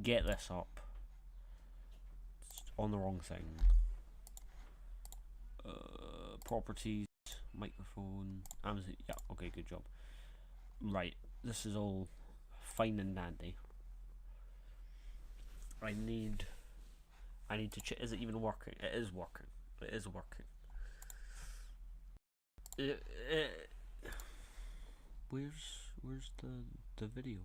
get this up. It's on the wrong thing. Properties, microphone, Amazon. Yeah, okay, good job. Right, this is all fine and dandy. I need to check. Is it even working? It is working. It is working. Where's the video?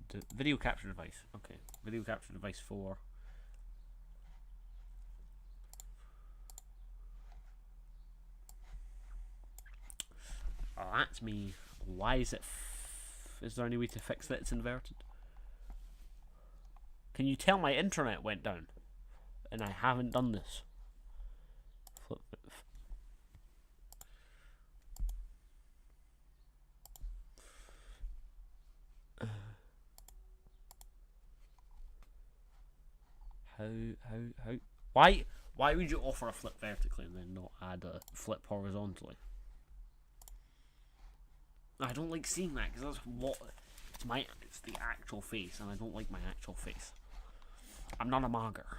The video capture device. Okay, video capture device 4. Oh, that's me. Why is it? Is there any way to fix that it's inverted? Can you tell my internet went down? And I haven't done this. Flip it. How? Why would you offer a flip vertically and then not add a flip horizontally? I don't like seeing that because that's what it's the actual face, and I don't like my actual face. I'm not a mager.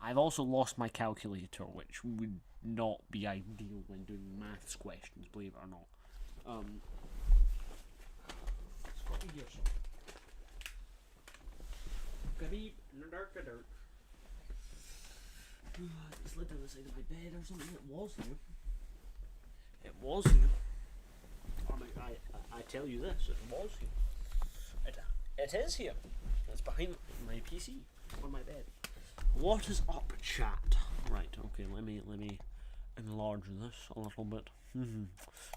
I've also lost my calculator, which would not be ideal when doing maths questions, believe it or not. It's got to be here somewhere. Gabeeb, dirt. It's lit on the side of my bed or something. It was here. It was here. I tell you this, it was here. It is here. It's behind my PC on my bed. What is up, chat? Right, okay, let me enlarge this a little bit.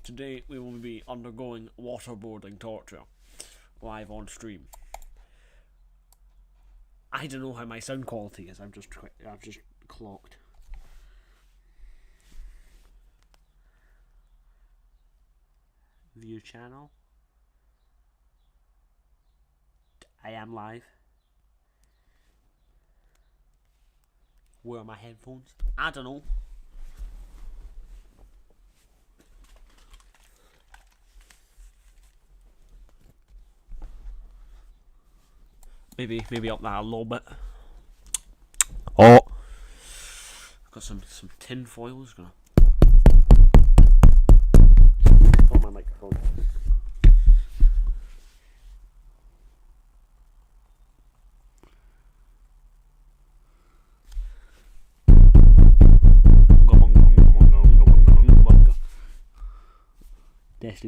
Today we will be undergoing waterboarding torture live on stream. I don't know how my sound quality is. I've just clocked. View channel. I am live. Where are my headphones? I don't know. Maybe up that a little bit. Oh, I've got some tin foil. Just gonna on my microphone.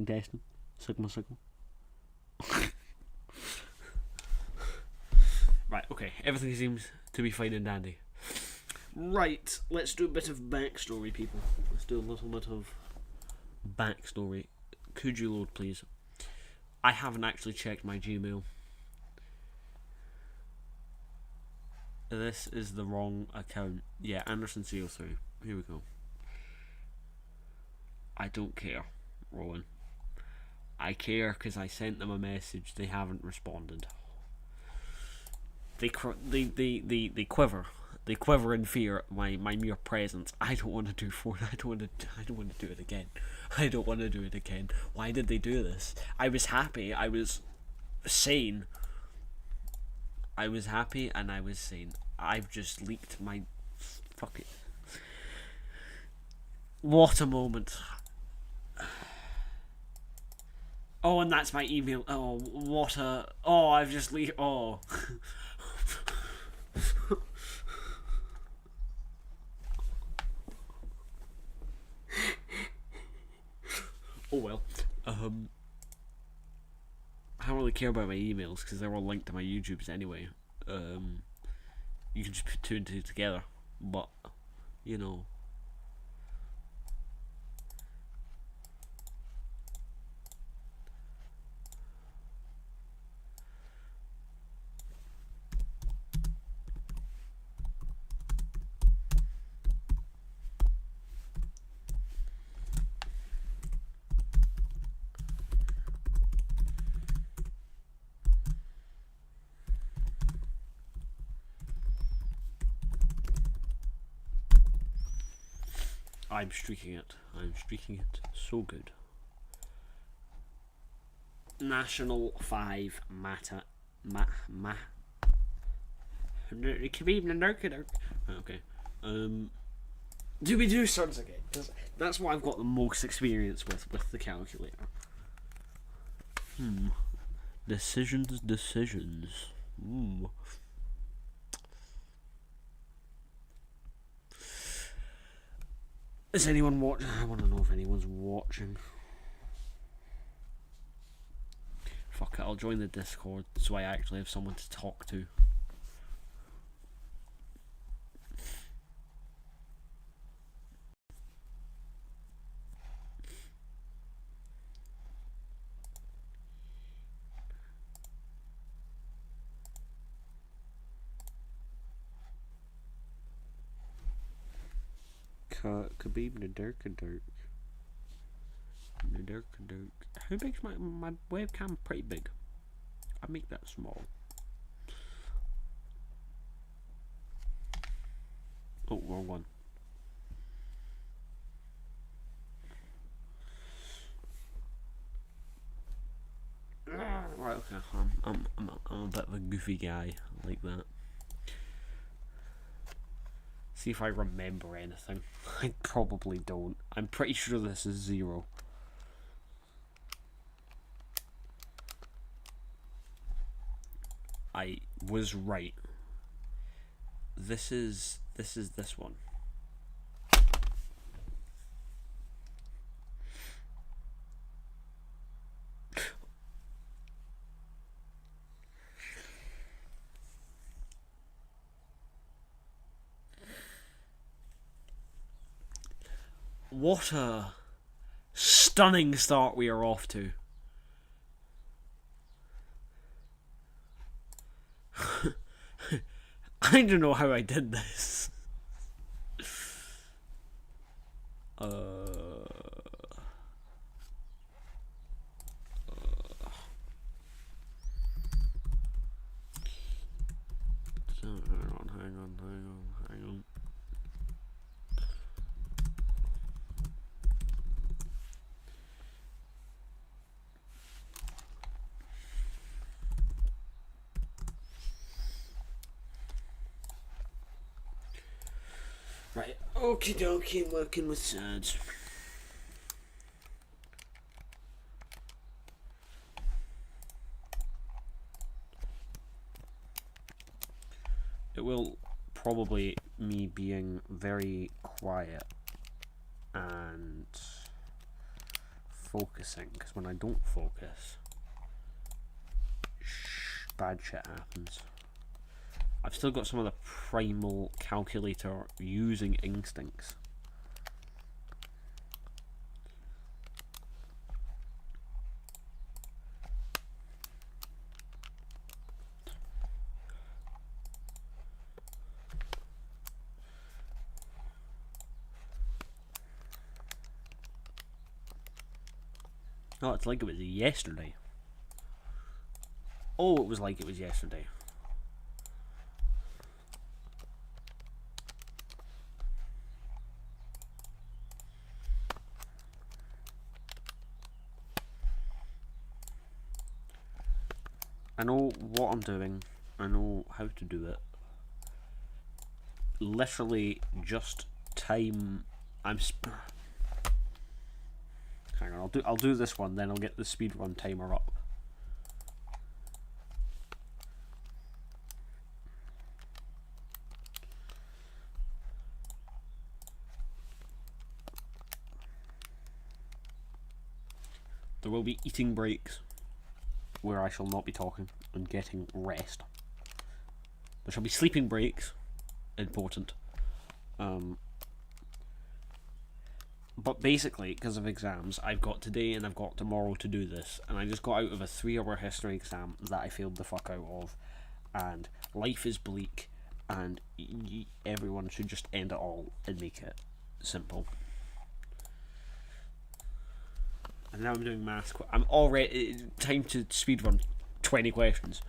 Testing. Sigma. Right, okay, everything seems to be fine and dandy. Right, let's do a bit of backstory, people. Let's do a little bit of backstory. Could you load, please? I haven't actually checked my Gmail. This is the wrong account. Yeah, Anderson CO3. Here we go. I don't care, Rowan. I care because I sent them a message. They haven't responded. They quiver. They quiver in fear at my mere presence. I don't want to do I don't want to do it again. I don't want to do it again. Why did they do this? I was happy. I was sane. I was happy and I was sane. I've just leaked my fuck it. What a moment. Oh, and that's my email. Oh, what a... Oh, I've just leaked... Oh. Oh well. I don't really care about my emails because they're all linked to my YouTubes anyway. You can just put 2 and 2 together, but you know. I'm streaking it. I'm streaking it so good. National 5 Mata ma. It could be even a nurk. Okay. Do we do swords again? Because that's what I've got the most experience with the calculator. Decisions. Ooh. Is anyone watching? I want to know if anyone's watching. Fuck it, I'll join the Discord so I actually have someone to talk to. Could be even a dark. How big's my webcam? Pretty big. I make that small. Oh, wrong one. Right, okay. I'm a bit of a goofy guy like that. See if I remember anything. I probably don't. I'm pretty sure this is 0. I was right. This is this one. What a stunning start we are off to. I don't know how I did this. Hang on. Right, okie dokie, working with surds. It will probably me being very quiet and focusing, because when I don't focus, bad shit happens. I've still got some of the primal calculator using instincts. Oh, it's like it was yesterday. Oh, it was like it was yesterday. I know what I'm doing. I know how to do it. Literally just time. Hang on, I'll do this one, then I'll get the speedrun timer up. There will be eating breaks where I shall not be talking and getting rest. There shall be sleeping breaks, important. But basically, because of exams, I've got today and I've got tomorrow to do this, and I just got out of a 3-hour history exam that I failed the fuck out of, and life is bleak, and everyone should just end it all and make it simple. And now I'm doing maths. I'm already time to speedrun 20 questions.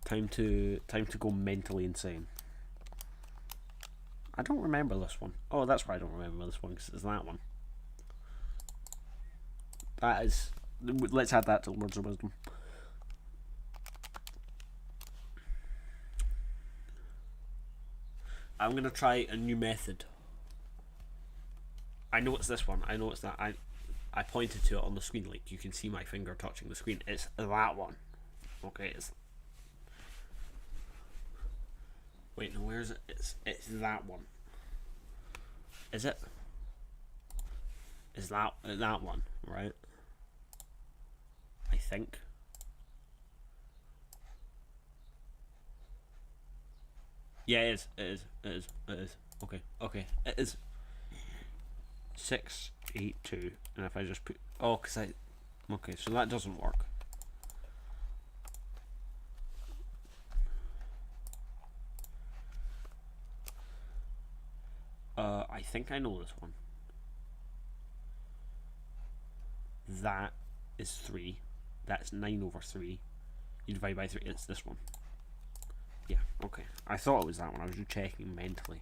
Time to go mentally insane. I don't remember this one. Oh, that's why I don't remember this one, because it's that one. That is Let's add that to the words of wisdom. I'm gonna try a new method. I know it's this one. I know it's that. I pointed to it on the screen. Like you can see my finger touching the screen. It's that one. Okay. Wait, no. Where is it? It's that one. Is it? Is that one, right? I think. Yeah, it is. It is. It is. It is. Okay. Okay. It is. 682, and if I just put because I okay, so that doesn't work. I think I know this one. That is 3. That's 9/3. You divide by 3. It's this one. Yeah. Okay. I thought it was that one. I was just checking mentally.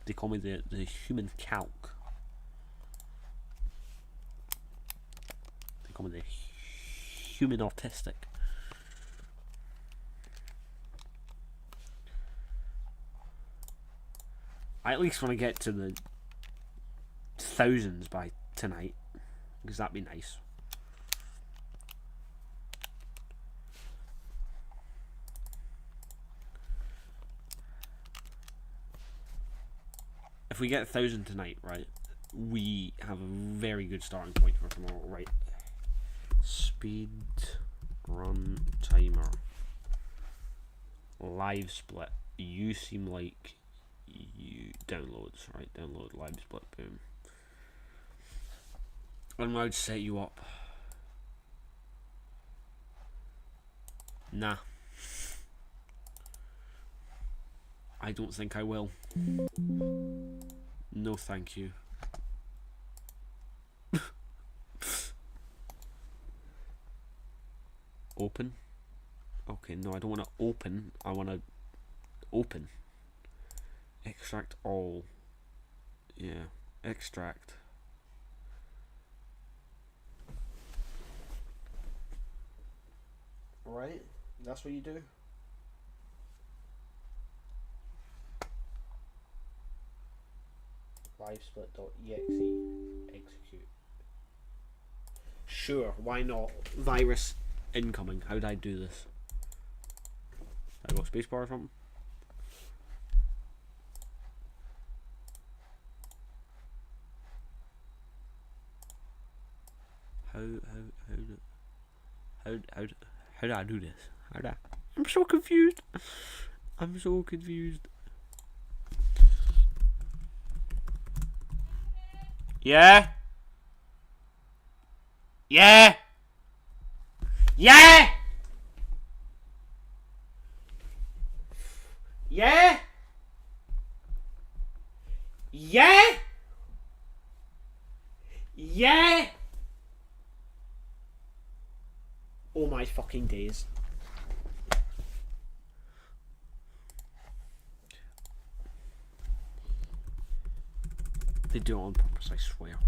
They call me the human calc. They call me the human autistic. I at least want to get to the thousands by tonight, because that'd be nice. If we get 1,000 tonight, right, we have a very good starting point for tomorrow, right? Speed run timer. Live split. You seem like you downloads, right? Download live split. Boom. I'm allowed to set you up. Nah. I don't think I will. No, thank you. Open. Okay, no, I don't want to open. I want to open. Extract all. Yeah, extract. Right, that's what you do. livesplit.exe execute. Sure, why not? Virus incoming. How did I do this? Did I go spacebar or something? How do I do this? I'm so confused. I'm so confused. Yeah. Yeah. Yeah. Yeah. Yeah. Yeah. Oh my fucking days. They do it on purpose, I swear.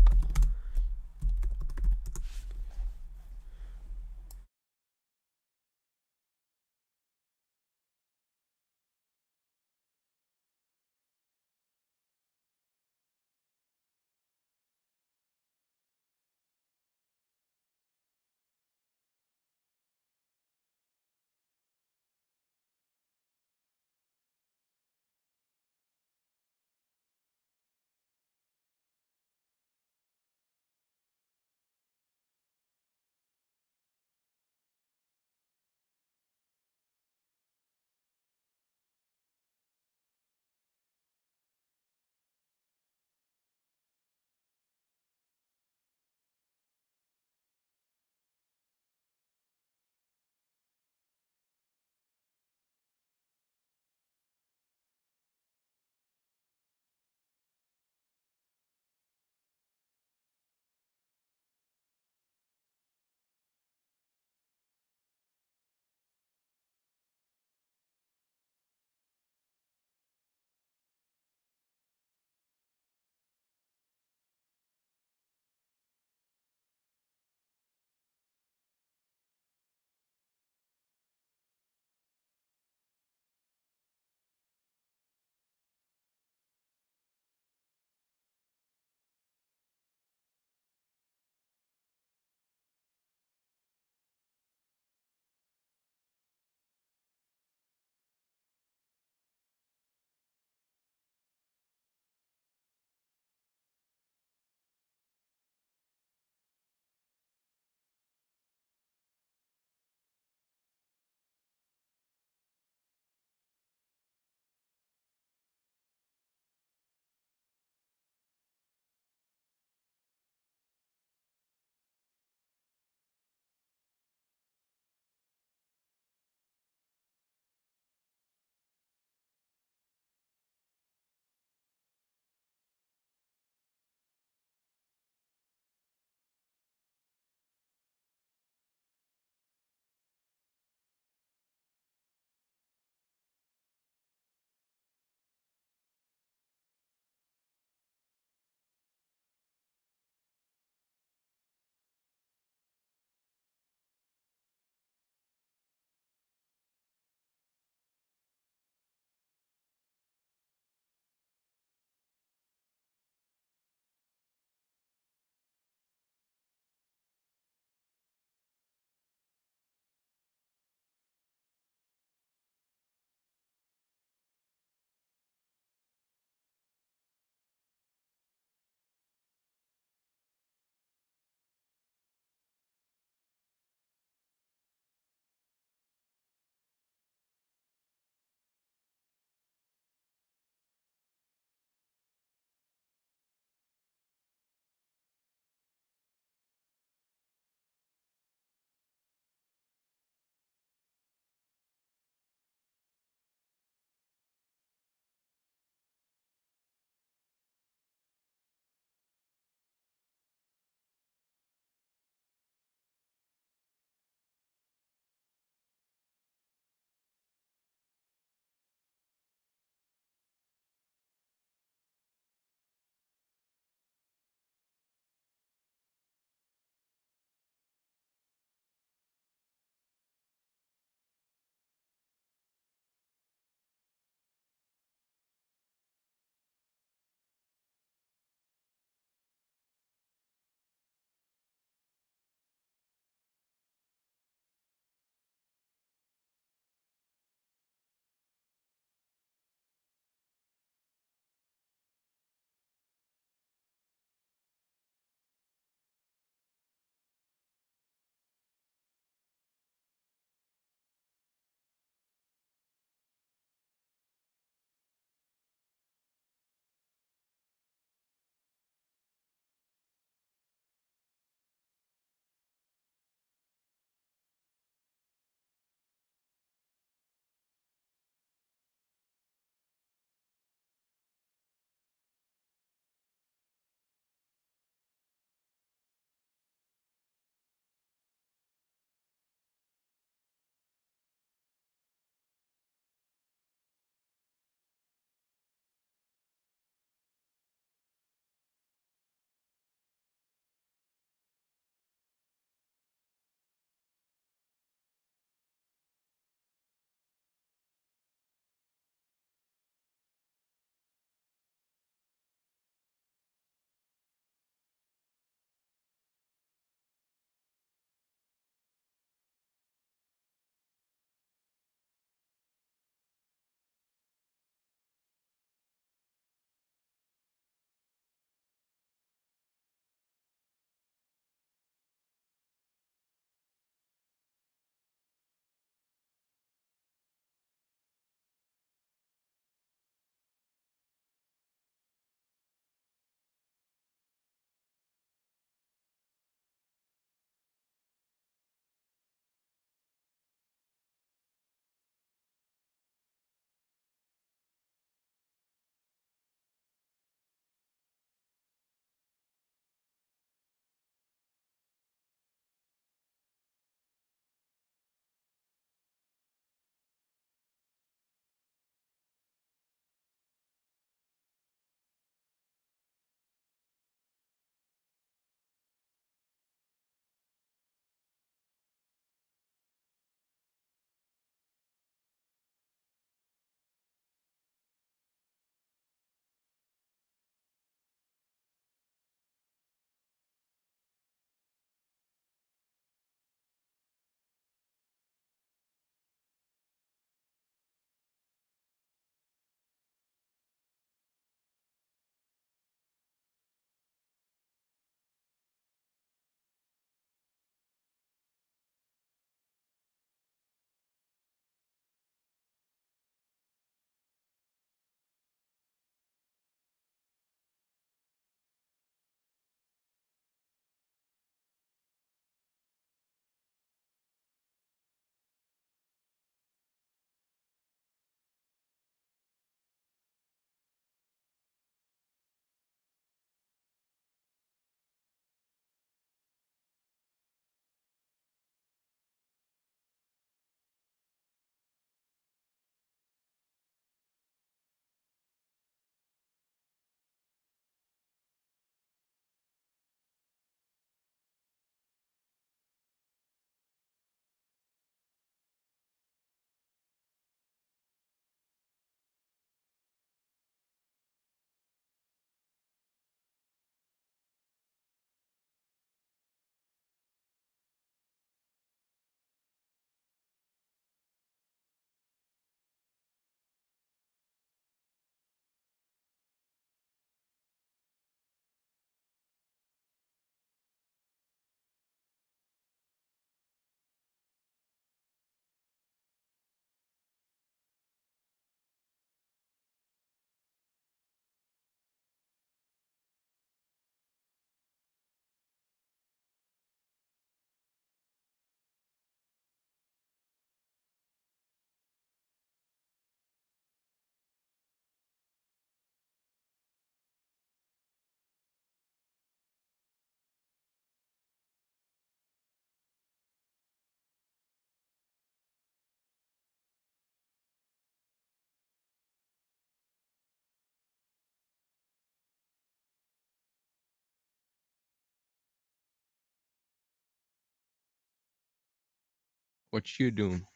What you doing?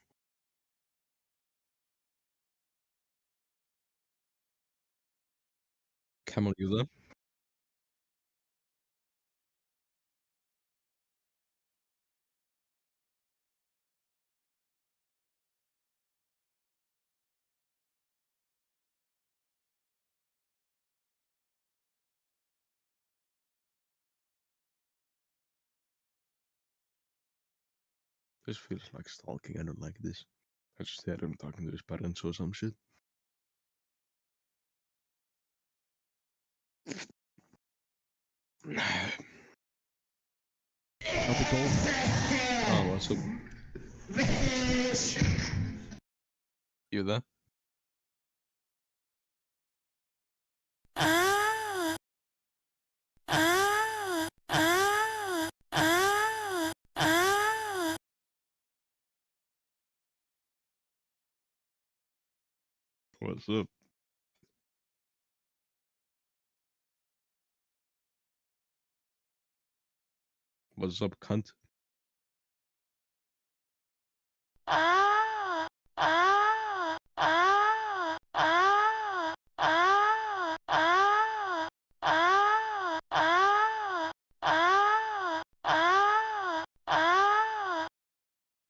Camel, you there? This feels like stalking. I don't like this. I just heard him talking to his parents or some shit. Capital. Oh, what's up? You there? What's up? What's up, cunt?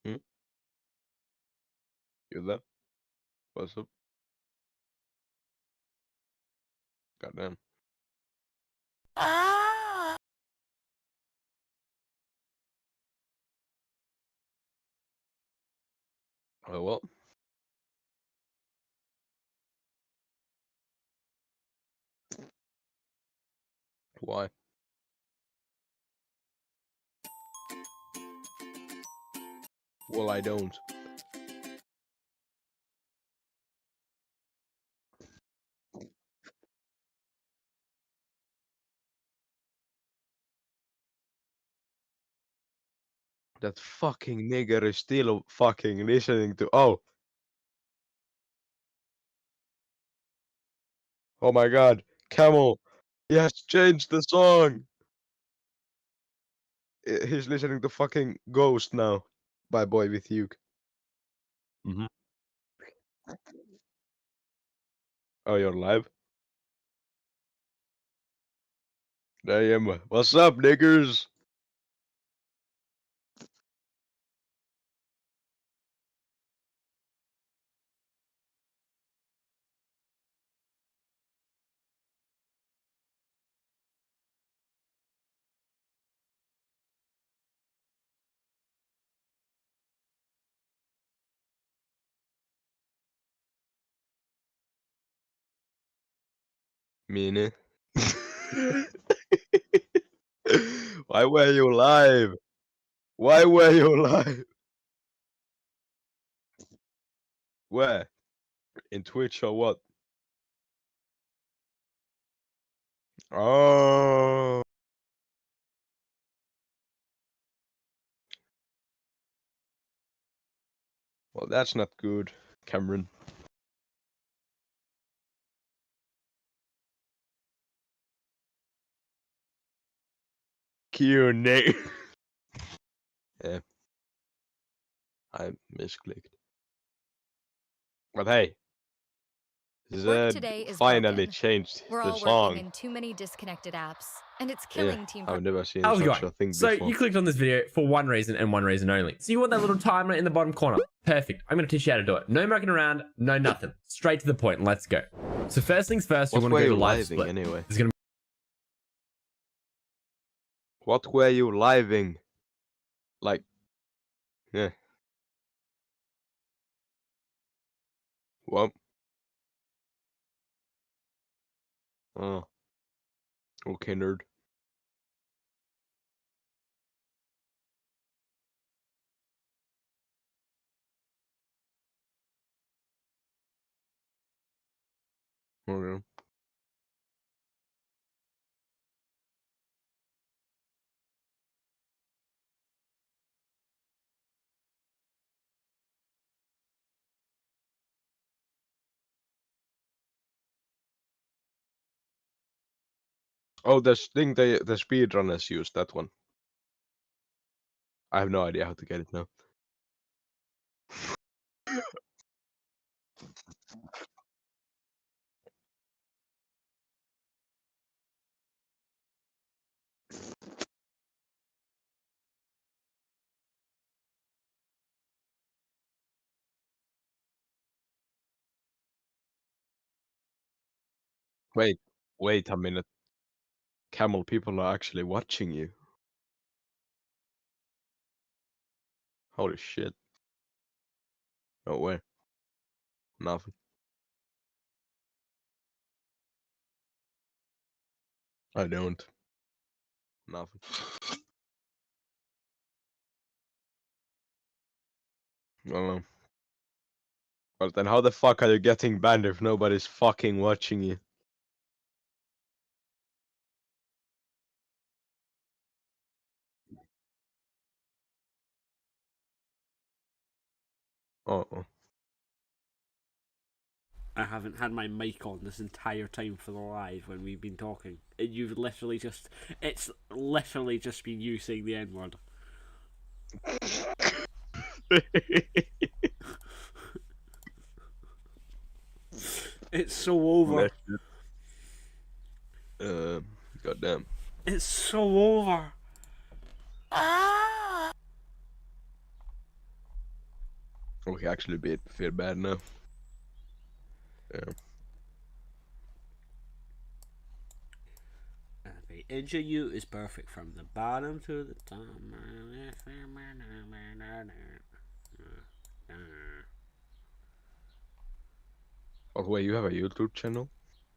Hmm? You there? What's up? Goddamn. Oh, what? Why? Well, I don't. That fucking nigger is still fucking listening to. Oh my god. Camel. He has changed the song. He's listening to fucking Ghost now by Boy with Uke. Mm-hmm. Oh, you're live? Damn. What's up, niggers? Mine. Why were you live? Why were you live? Where? In Twitch or what? Oh. Well, that's not good, Cameron. Q&A. Yeah, I misclicked. But hey, Work Zed today is finally broken. changed We're the all working song. in too many disconnected apps, and it's Yeah, killing team. I've never seen How's it such going? a thing So before. you clicked on this video for one reason and one reason only. So you want that little timer in the bottom corner. Perfect. I'm going to teach you how to do it. No mucking around, no nothing. Straight to the point. Let's go. So first things first, you What want were to go you to live living split. anyway? There's going to What were you living? Like, yeah. Well. Oh. Okay, nerd. Okay. Oh, the thing the speedrunners use, that one. I have no idea how to get it now. Wait, wait a minute. Camel, people are actually watching you. Holy shit. No way. Nothing. I don't. Nothing. I don't know. But then how the fuck are you getting banned if nobody's fucking watching you? Oh. I haven't had my mic on this entire time for the live when we've been talking. And you've literally just. It's literally just been you saying the N word. It's so over. Goddamn. It's so over. Okay, actually feel bad now. Yeah. The injure you is perfect from the bottom to the top. Oh wait, you have a YouTube channel?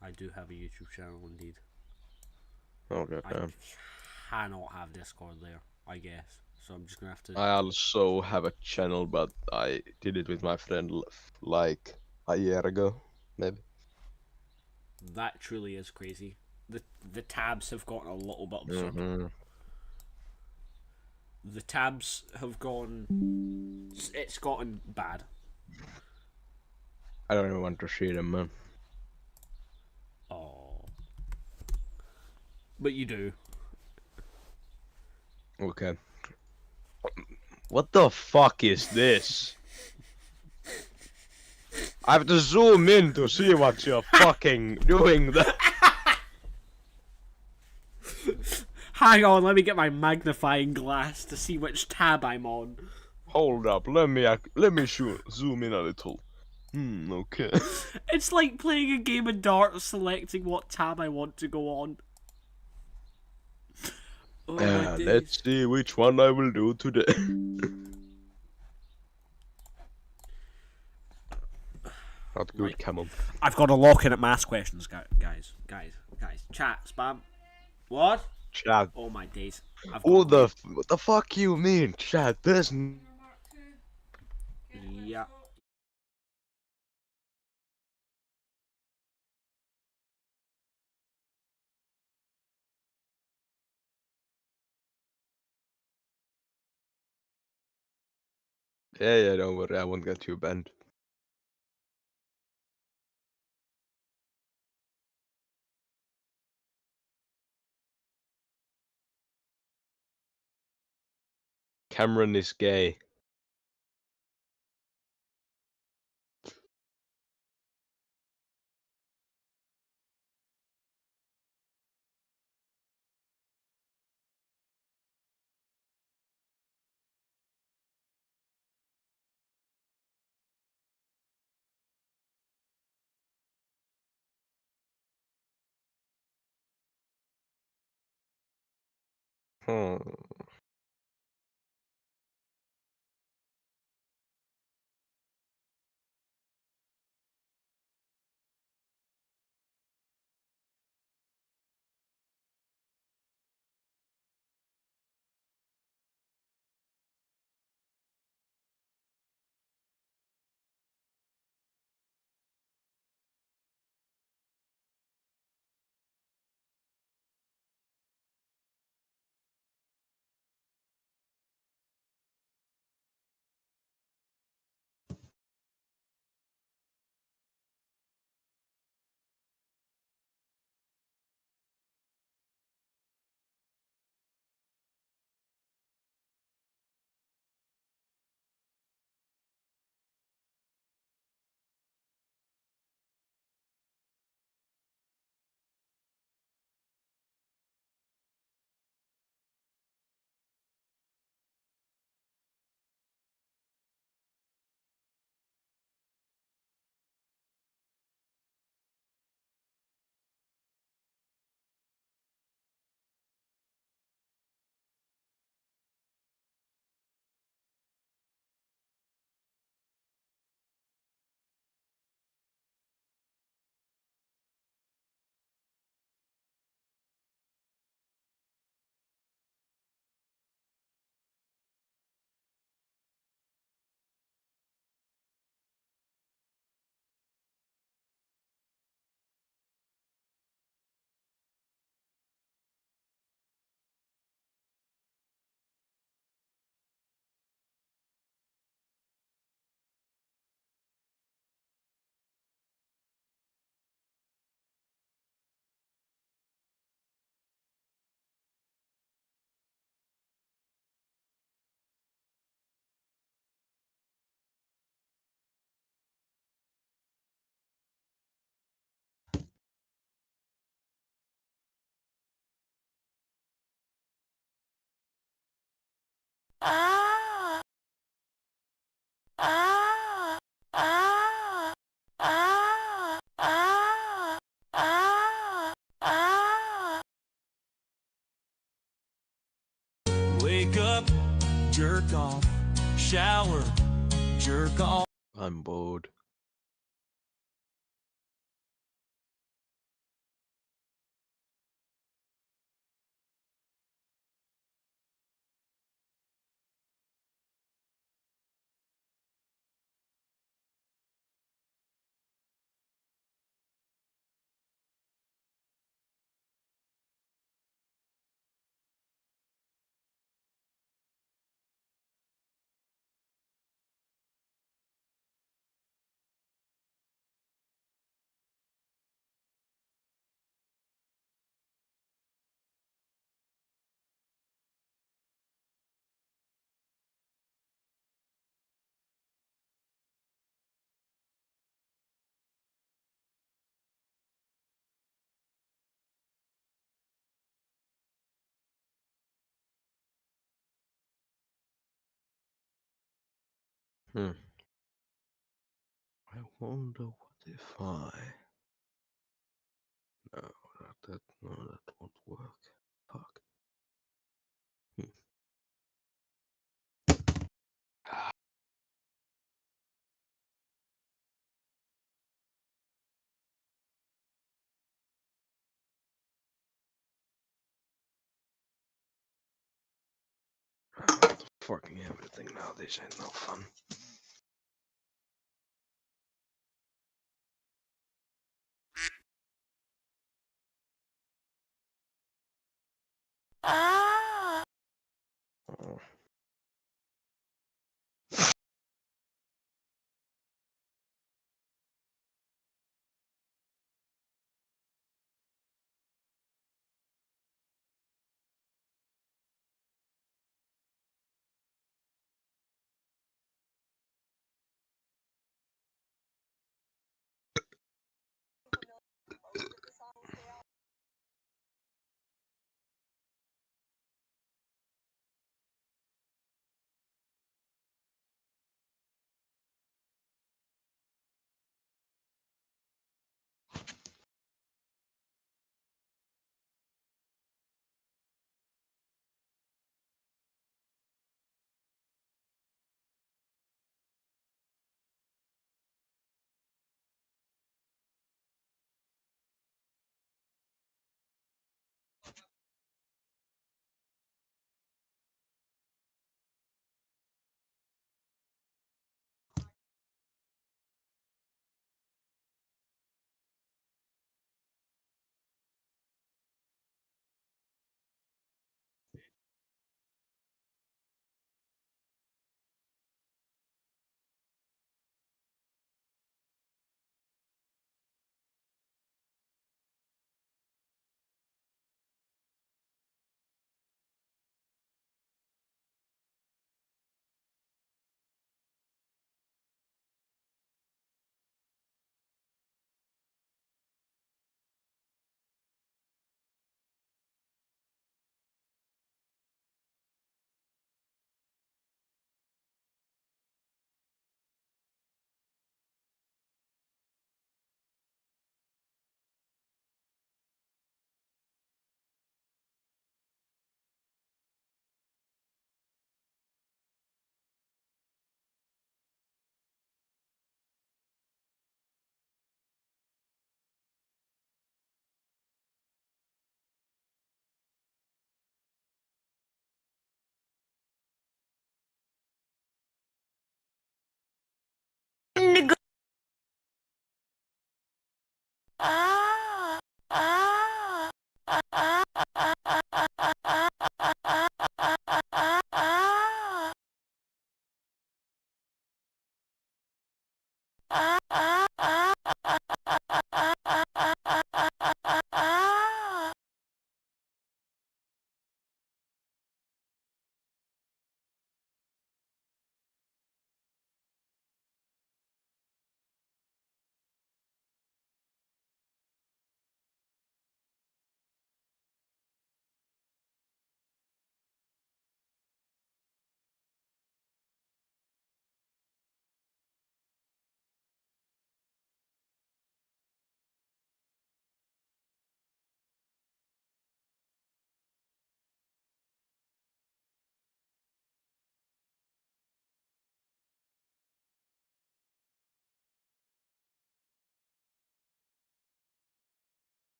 I do have a YouTube channel indeed. Oh god I damn. cannot have Discord there, I guess. So I'm just gonna have to. I also have a channel, but I did it with my friend like a year ago, maybe. That truly is crazy. The tabs have gotten a little bit absurd. Mm-hmm. The tabs have gone. It's gotten bad. I don't even want to see them, man. Oh. But you do. Okay. What the fuck is this? I have to zoom in to see what you're fucking doing there. Hang on, let me get my magnifying glass to see which tab I'm on. Hold up, let me zoom in a little. Okay. It's like playing a game of darts, selecting what tab I want to go on. Oh my days. Let's see which one I will do today. Not good, Right. Camo. I've got to lock in at mass questions, guys. Chat, spam. What? Chat. Oh my days. What the fuck you mean, chat? Yeah. Yeah, don't worry, I won't get you banned. Cameron is gay. Wake up, jerk off, shower, jerk off. I'm bored. I wonder what if I... No, that won't work. Fuck. Fucking everything now, this ain't no fun. Oh.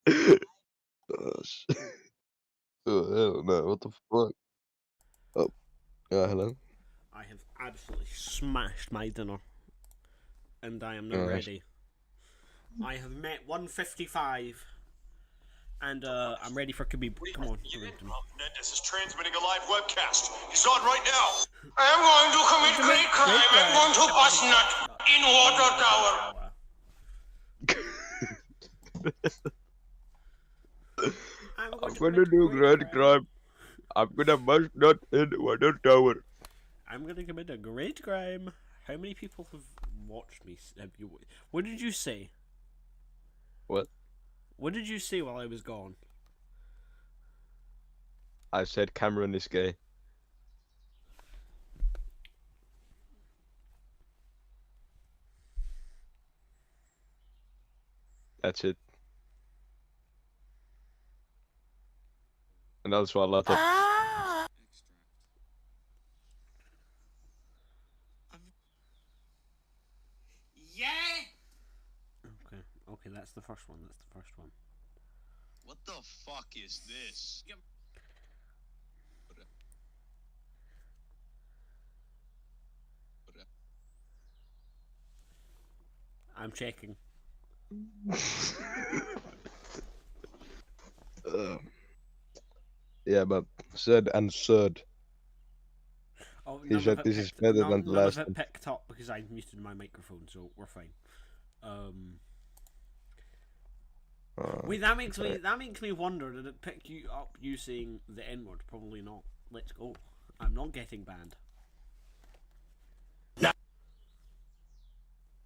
Oh, shit. Oh, hell no, what the fuck? Oh, yeah, hello? I have absolutely smashed my dinner, and I am now Oh, that's- ready. I have met 155, and I'm ready for Khabib. Come on, give it to me. Menendez is transmitting a live webcast. He's on right now. I'm going to commit great crime. I'm going to bust nut in Water Tower. I'm gonna do great crime. I'm gonna bust nut in Water Tower. I'm gonna commit a great crime. How many people have watched me? Have you? What did you say? What? What did you say while I was gone? I said Cameron is gay. That's it. And also a lot of... Yeah. Okay. Okay, that's the first one. That's the first one. What the fuck is this? I'm checking. Yeah, but said and said. Oh, He said this is better than the last None of one. it picked up because I muted my microphone, so we're fine. Wait, that makes me wonder. Did it pick you up you saying the N word? Probably not. Let's go. I'm not getting banned.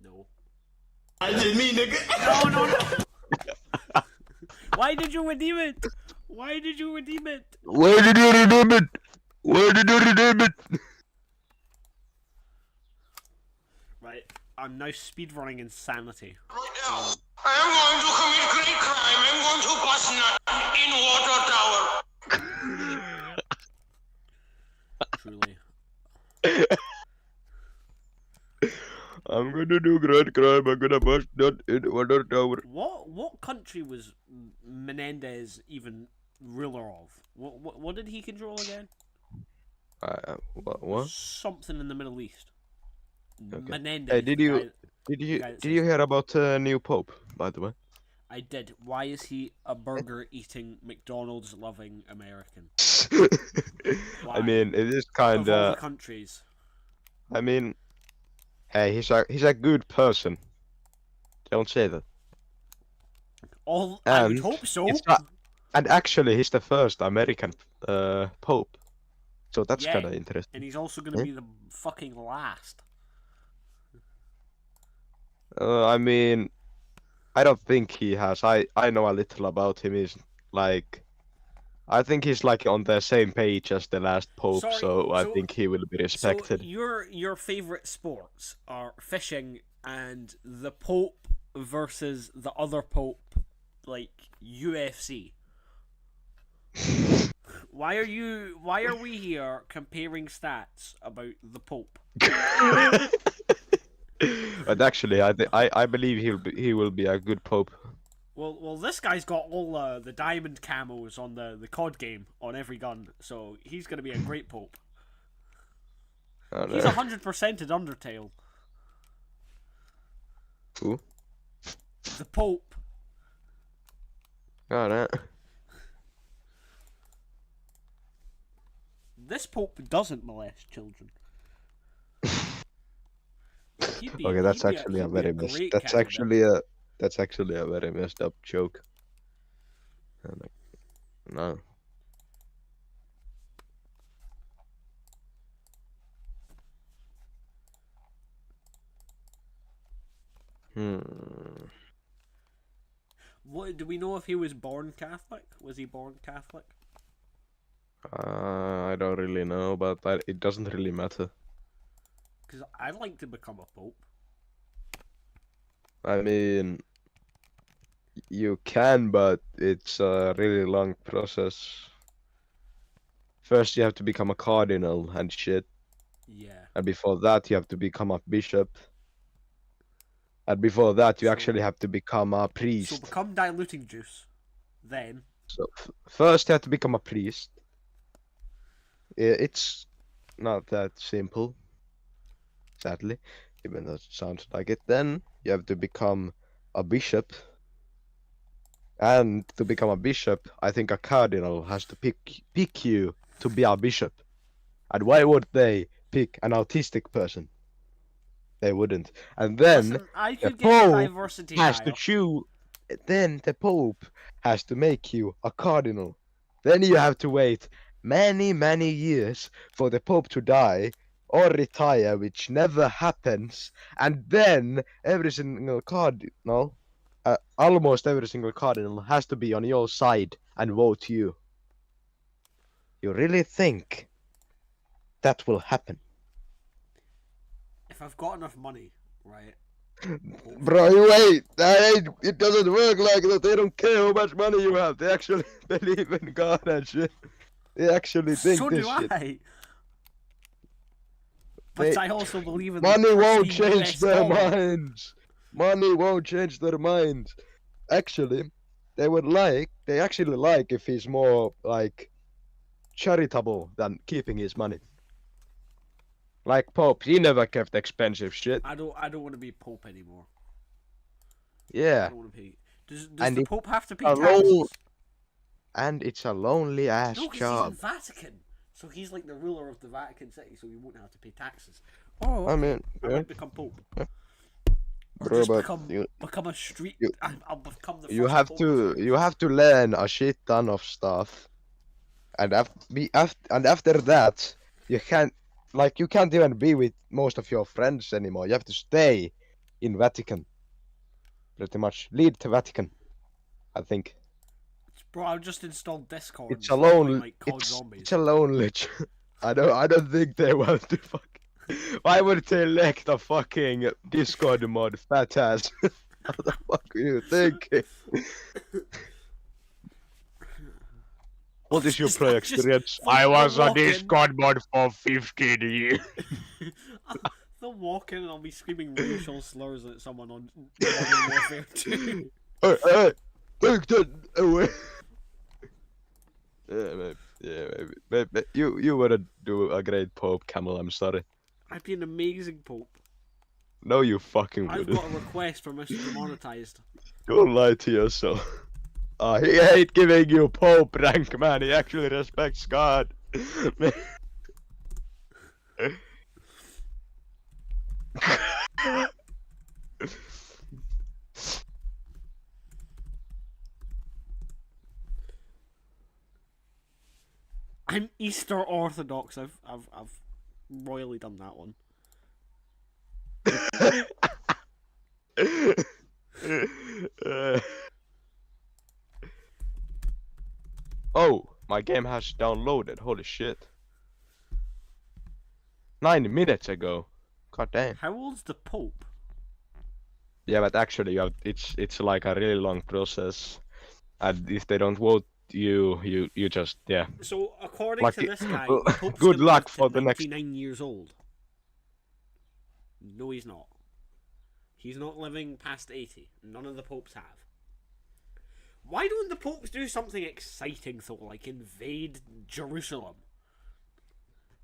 No. I didn't mean to No, no, no. Why did you redeem it? Why did you redeem it? Where did you redeem it? Where did you redeem it? Right, I'm now speedrunning insanity. right now. I'm going to commit great crime. I'm going to bust nut in Water Tower. Truly. I'm gonna do great crime. I'm gonna bust nut in Water Tower. What country was Menendez even ruler of? What did he control again? What? Something in the Middle East. Okay. Menendez. Hey, the guy that did you says- hear about the new pope? By the way. I did. Why is he a burger eating, McDonald's loving American? I mean, it is Of all the kinda. countries. I mean, hey, he's a good person. Don't say that. I would And hope so. it's not- And actually, he's the first American pope. So that's Yeah, kind of interesting. And he's also going to be the fucking last. I mean, I don't think he has. I know a little about him. He's like, I think he's like on the same page as the last pope. Sorry, so I so- think he will be respected. So your favorite sports are fishing and the Pope versus the other Pope, like UFC. Why are we here comparing stats about the Pope? But actually, I believe he will be a good pope. Well, this guy's got all the diamond camos on the COD game on every gun, so he's gonna be a great Pope. I don't He's know. 100%ed Undertale. Who? The Pope. I don't know. This Pope doesn't molest children. Okay, that's actually a very messed. That's actually a very messed up joke. I'm like, no. Hmm. What do we know if he was born Catholic? Was he born Catholic? I don't really know, but it doesn't really matter. Because I'd like to become a pope. I mean, you can, but it's a really long process. First, you have to become a cardinal and shit, Yeah. and before that, you have to become a bishop. And before that, you So- actually have to become a So priest. become diluting juice. Then. So first, you have to become a priest. It's not that simple, sadly, even though it sounds like it. Then you have to become a bishop. And to become a bishop, I think a cardinal has to pick you to be a bishop. And why would they pick an autistic person? They wouldn't. And then Listen, I the could get Pope diversity has higher. to choose. Then the Pope has to make you a cardinal. Then you have to wait many years for the Pope to die or retire, which never happens. And then every single cardinal, almost every single cardinal, has to be on your side and vote you. You really think that will happen? If I've got enough money, right? Bro, you wait. It doesn't work like that. They don't care how much money you have. They actually believe in God and shit. They actually think So this do shit. I. But They- I also believe in Money the won't pristine change US their dollar. minds. Money won't change their minds. Actually, they actually like if he's more like charitable than keeping his money. Like Pope, he never kept expensive shit. I don't want to be Pope anymore. I Yeah, don't want to pay. Does And the it- Pope have to pay alone- taxes? and it's a lonely ass No, because he's job. in Vatican. So he's like the ruler of the Vatican City, so he won't have to pay taxes. Oh, I okay. mean, I yeah. might become Pope. Or Bro, just but become a street. you- I'll become the. you first have Pope to of you have to learn a shit ton of stuff, and after that you can't even be with most of your friends anymore. You have to stay in Vatican, pretty much lead the Vatican. I think Bro, I've just installed Discord. it's and a started playing, lonely like COD Zombies. it's a lonely. I don't think they want to fuck. Why would they elect a fucking Discord mod, fat ass? What the fuck are you thinking? What is your Just- play I just experience? fucking I was on walk in. Discord mod for 15 years. They'll walk in and I'll be screaming racial slurs at someone on Modern Warfare 2. Hey, take that away. Maybe. You wouldn't do a great Pope, Camel. I'm sorry. I'd be an amazing Pope. No, you fucking I've wouldn't. got a request for Mr. Demonetized. Don't lie to yourself. He hate giving you Pope rank, man. He actually respects God. I'm Easter Orthodox. I've royally done that one. Oh, my game has downloaded. Holy shit. 9 minutes ago. God damn. How old's the Pope? Yeah, but actually, it's like a really long process, and if they don't vote you just So according Like to it- this guy, the Pope's good gonna luck live to for the next- 99 years old. No, he's not. He's not living past 80. None of the popes have. Why don't the popes do something exciting though, like invade Jerusalem?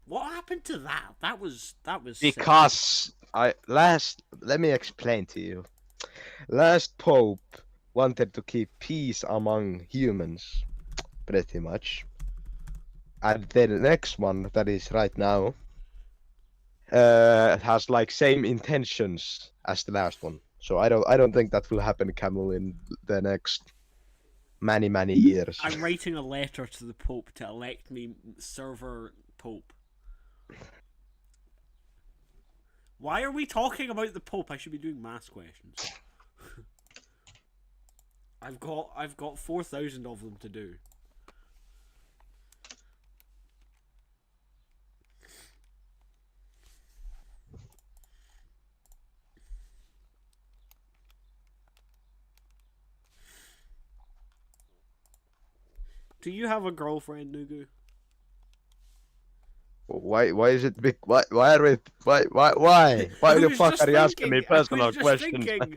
What happened to that? That was sick. Because let me explain to you. Last Pope wanted to keep peace among humans, pretty much. And the next one, that is right now, has like same intentions as the last one. So I don't think that will happen, Camel, in the next many years. I'm writing a letter to the Pope to elect me server Pope. Why are we talking about the Pope? I should be doing maths questions. I've got 4,000 of them to do. Do you have a girlfriend, Nugu? Why is it big? Why are we? Why I the was fuck just are you asking me thinking, I was personal just questions? thinking.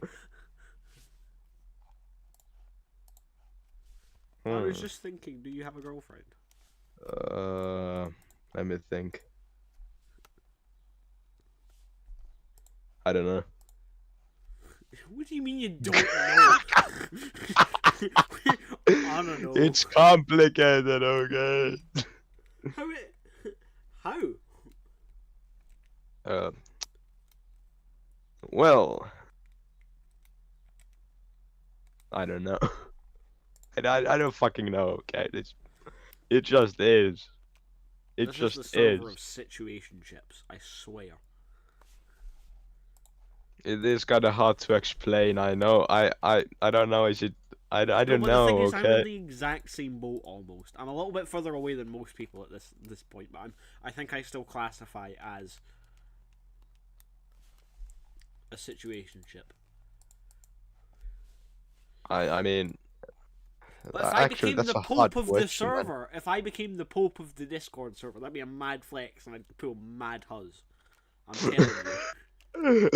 I was just thinking, do you have a girlfriend? Let me think. I don't know. What do you mean you don't know? I don't know. It's complicated, okay? How? Well, I don't know. I don't fucking know, okay? It just is. It This just is the server is. of situationships, I swear. It is kind of hard to explain. I know. I don't know. Is it? I don't No, but know. the thing is, I'm Okay. in the exact same boat almost. I'm a little bit further away than most people at this point, but I think I still classify as a situationship. I mean. But if I Actually, became that's the a hard Pope of the question, man. server, if I became the Pope of the Discord server, that'd be a mad flex, and I'd pull mad huzz. I'm telling you.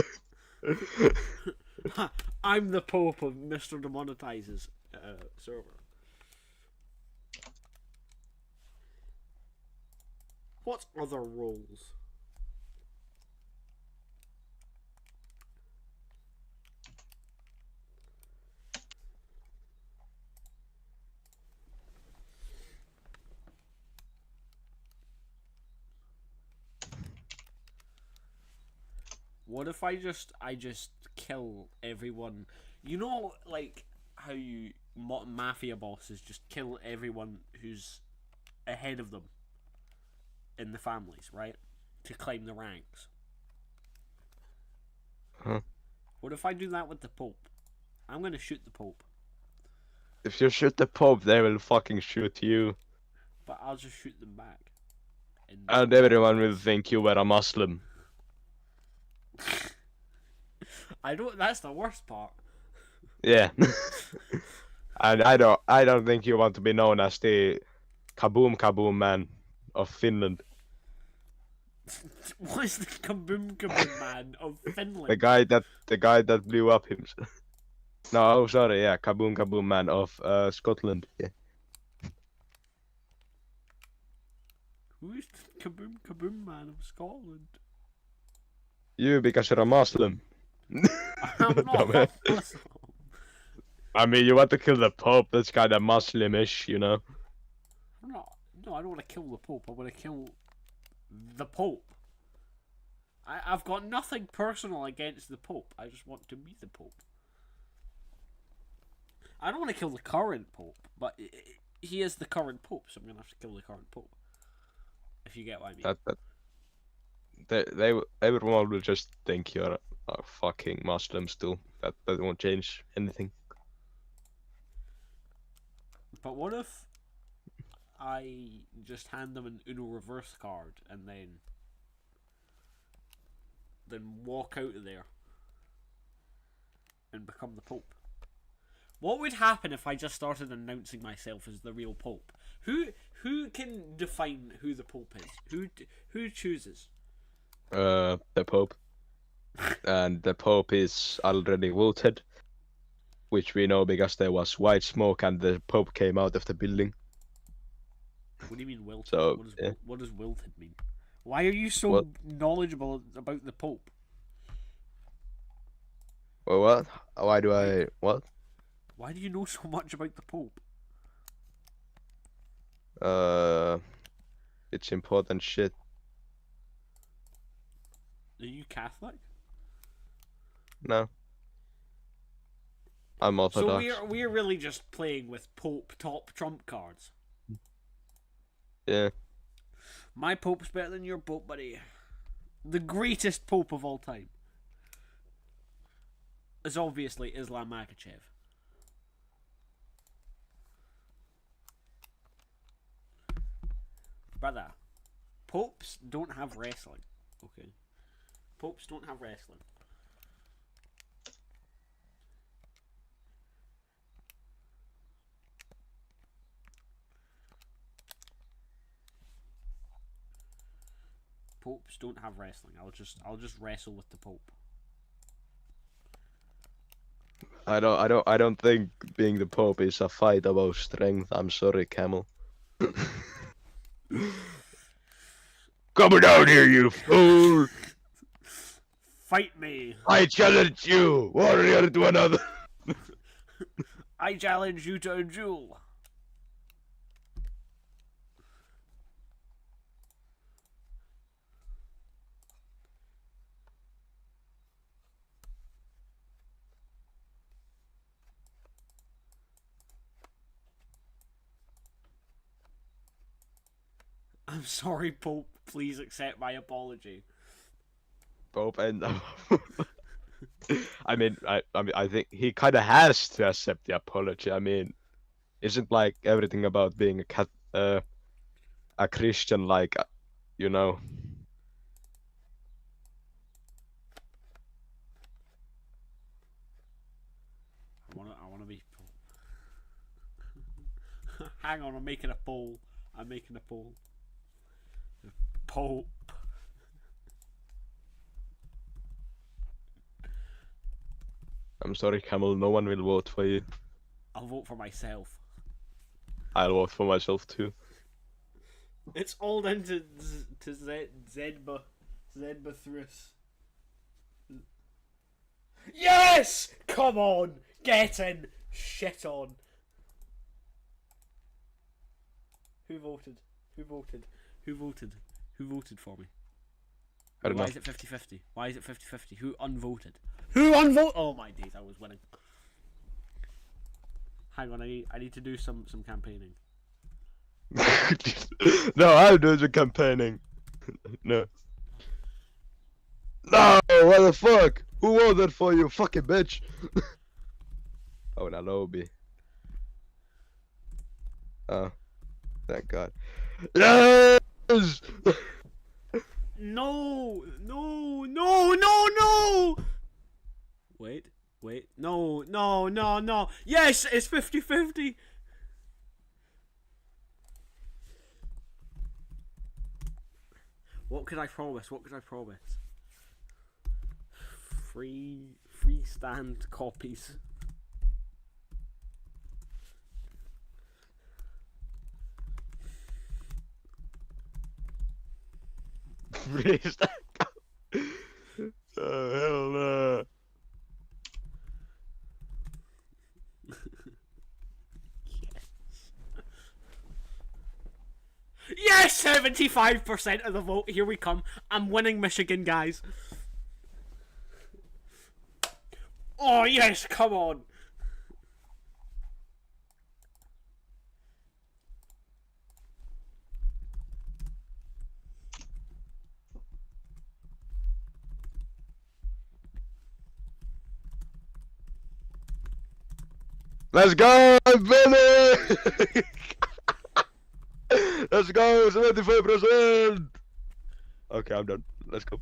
I'm the Pope of Mr. Demonetizes server. What other roles? What if I just kill everyone? You know, like how you mafia bosses just kill everyone who's ahead of them in the families, right? To climb the ranks. Huh. What if I do that with the Pope? I'm gonna shoot the Pope, If you shoot the Pope, they will fucking shoot you, but I'll just shoot them back. and everyone will think you were a Muslim. I don't. That's the worst part. Yeah. And I don't think you want to be known as the kaboom kaboom man of Finland. What's the kaboom kaboom man of Finland? The guy that blew up himself. No, oh sorry, yeah, kaboom kaboom man of Scotland. Yeah. Who's the kaboom kaboom man of Scotland? You, because you're a Muslim. I'm not a Muslim. I mean, you want to kill the Pope, that's kind of Muslimish, you know? I'm not. No, I don't want to kill the Pope. I want to kill the Pope. I've got nothing personal against the Pope. I just want to be the Pope. I don't want to kill the current Pope, but he is the current Pope, so I'm going to have to kill the current Pope. If you get what I mean. Everyone will just think you're a fucking Muslim still. That won't change anything. But what if I just hand them an Uno reverse card and then walk out of there and become the Pope? What would happen if I just started announcing myself as the real Pope? Who can define who the Pope is? Who chooses? The Pope. And the Pope is already voted, which we know because there was white smoke and the Pope came out of the building. What do you mean wilted? So, what does wilted mean? Why are you so What? knowledgeable about the Pope? Well, what? Why do I... What? Why do you know so much about the Pope? It's important shit. Are you Catholic? No. I'm Orthodox. So we're really just playing with Pope top trump cards. Yeah. My Pope's better than your Pope, buddy. The greatest Pope of all time is obviously Islam Makhachev. Brother, popes don't have wrestling. Okay. Popes don't have wrestling. Popes don't have wrestling. I'll just wrestle with the Pope. I don't think being the Pope is a fight about strength. I'm sorry, Camel. Come down here, you fool! Fight me! I challenge you, warrior to another. I challenge you to a duel. I'm sorry, Pope. Please accept my apology. Pope and I mean, I think he kind of has to accept the apology. I mean, isn't like everything about being a Christian, like, you know? I wanna be Pope. Hang on, I'm making a poll. I'm making a poll. Pope. I'm sorry, Camel. No one will vote for you. I'll vote for myself. I'll vote for myself too. It's all down to Zedba Thrus. Yes! Come on! Get in! Shit on! Who voted? Who voted? Who voted? Who voted for me? I don't Why know. is it 50-50? Why is it 50-50? Who unvoted? Who unvoted? Oh my days, I was winning. Hang on, I need to do some campaigning. No, I'm doing the campaigning. No. No, what the fuck? Who voted for you, fucking bitch? Oh, now lobby. Oh, thank God. Yes! No! No! No! No! No! Wait. No! No! No! No! Yes! It's 50-50! What could I promise? What could I promise? Free stand copies. Please. Oh, hell no. Yes! 75% of the vote. Here we come. I'm winning Michigan, guys. Oh, yes! Come on! Let's go, Billy! Let's go, 75%! Okay, I'm done. Let's go.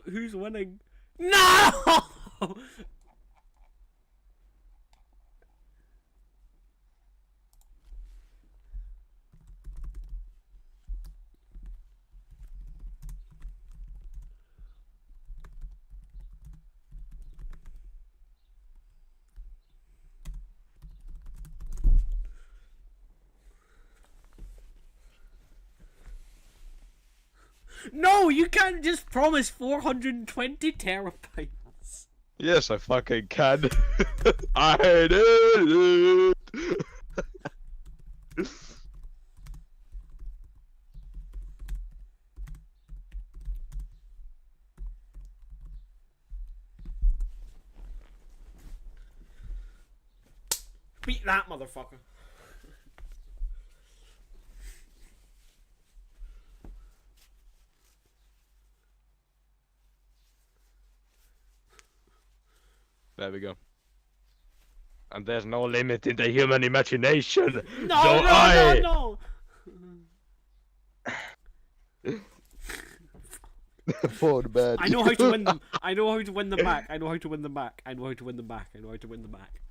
Who's winning? No! No, you can't just promise 420 terabytes. Yes, I fucking can. I did it. Beat that motherfucker. There we go. And there's no limit in the human imagination. No, so no, I... no, no. Poor man. I know how to win them. I know how to win them back. I know how to win them back. I know how to win them back. I know how to win them back.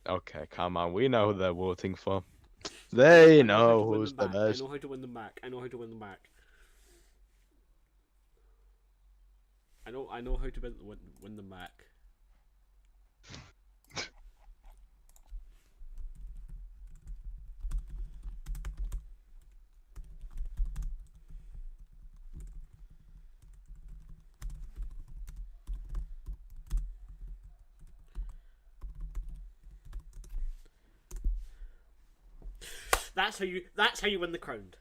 Okay, come on. We know who they're voting for. They know who's the I best. know how to win them back. I know how to win them back. I know how to win them back. That's how you win the crown.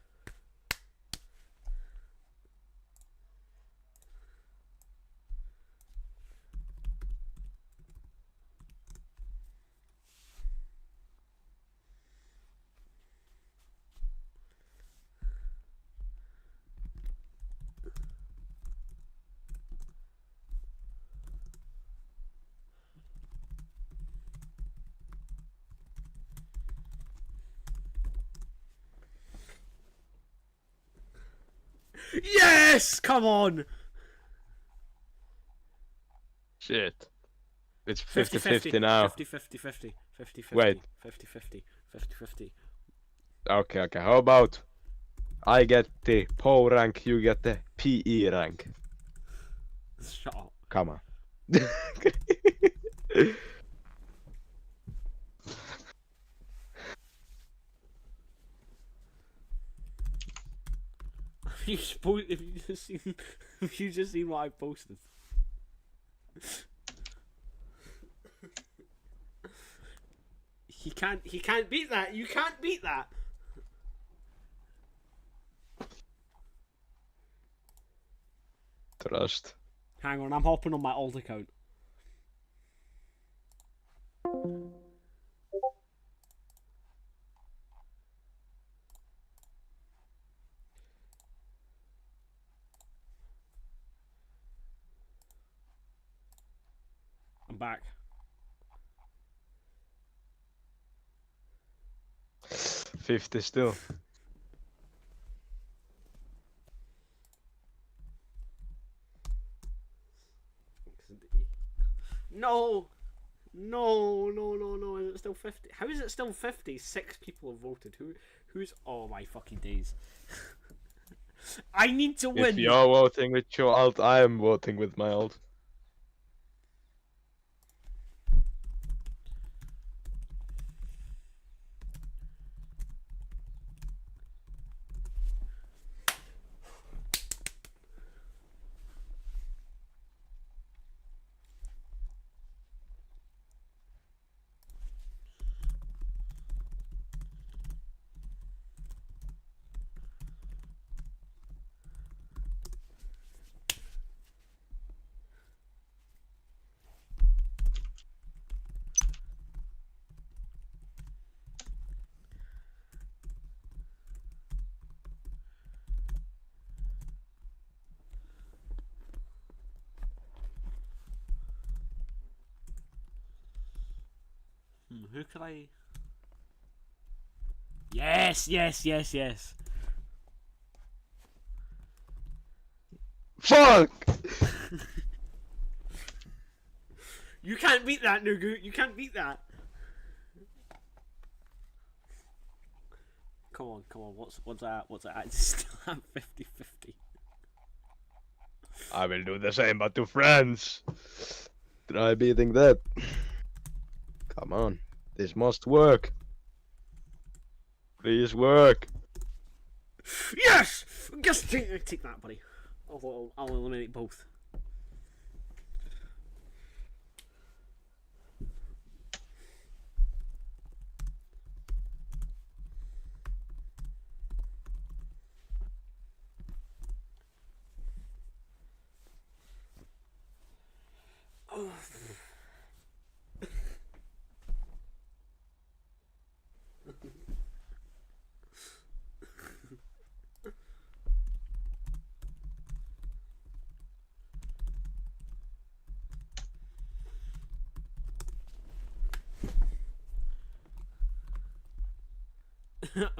Yes! Come on! Shit. It's 50-50 now. 50-50. 50-50. Wait. 50-50. 50-50. Okay, how about I get the PO rank, you get the PE rank. Shut up. Come on. If you just seen what I posted. He can't beat that. You can't beat that. Trust. Hang on, I'm hopping on my alt account. I'm back. 50 still. No! No, is it still 50? How is it still 50? 6 people have voted. Who's... Oh my fucking days. I need to win! If you're voting with your alt, I am voting with my alt. Who could I... Yes! Fuck! You can't beat that, Nugu. You can't beat that. Come on. What's that? It's still at 50-50. I will do the same, but to friends. Try beating that. Come on, this must work. Please work. Yes! Just take that, buddy. I'll eliminate both.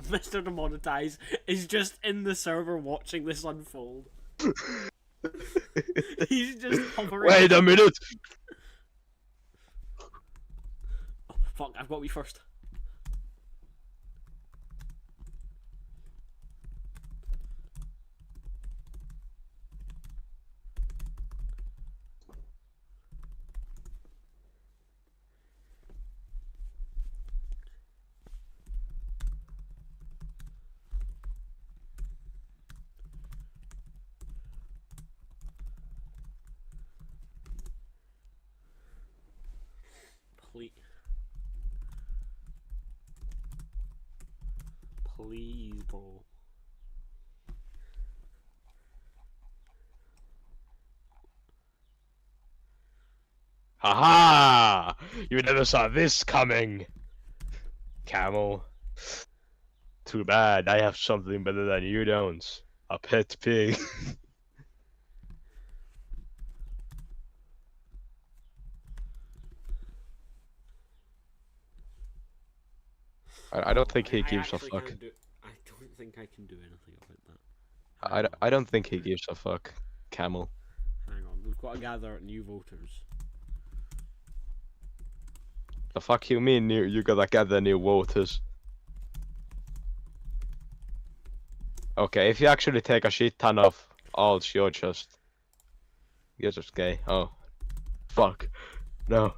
Mr. Demonetize is just in the server watching this unfold. He's just hovering. Wait a minute! Oh, fuck, I've got to be first. Please, bro. Haha! You never saw this coming! Camel. Too bad, I have something better than you don't. A pet pig. I don't think he gives a actually fuck. can't I don't think I can do anything about that. I don't think he gives a fuck. Camel. Hang on, we've got to gather new voters. The fuck you mean you gotta gather new voters? Okay, if you actually take a shit ton of alts, you're just gay. Oh. Fuck. No.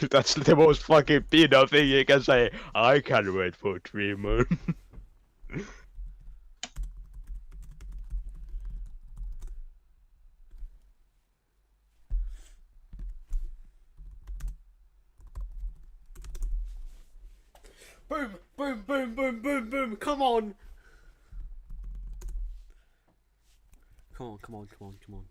That's the most fucking pedo thing you can say. I can't wait for 3 months. Boom, boom, boom, boom, boom, boom. Come on. Come on.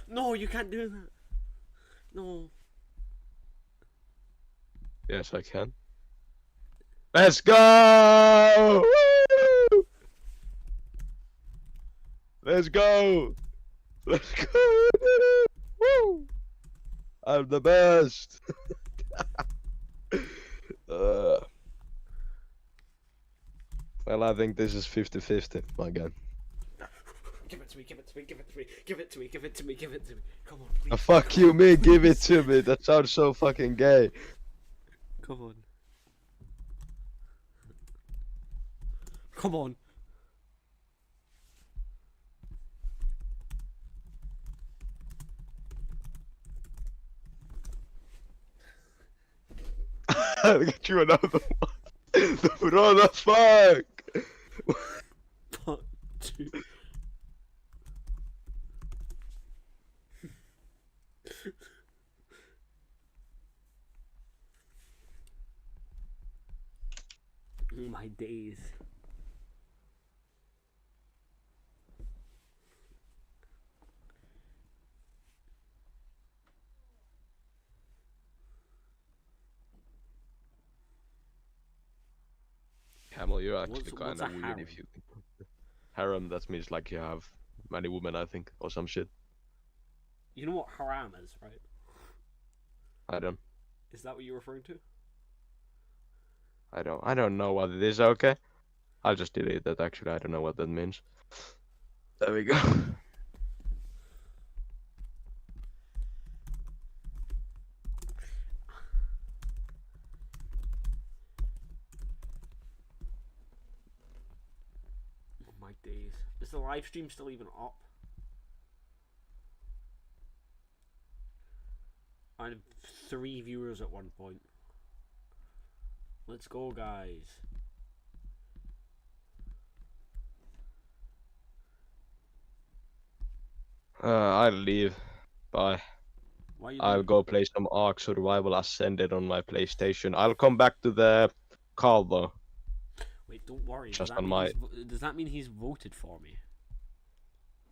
No, you can't do that. No. Yes, I can. Let's go! Woo! Let's go! Let's go! Woo! I'm the best! Well, I think this is 50-50, my god. Give it to me. Come on, please. Fuck you, me, give it to me. That sounds so fucking gay. Come on. Come on. I'll get you another one. What the fuck? Part 2. My days. Camel, you're actually What's kind a of weird harem? if you... Harem, that means like you have many women, I think, or some shit. You know what haram is, right? I don't Is that what you're referring to? I don't know what it is, okay? I'll just delete that. Actually, I don't know what that means. There we go. Oh my days. Is the live stream still even up? I had 3 viewers at one point. Let's go, guys. I'll leave. Bye. Why are you I'll leaving? go play some Ark Survival Ascended on my PlayStation. I'll come back to the call though. Wait, don't worry. Just on my. Does that mean he's voted for me?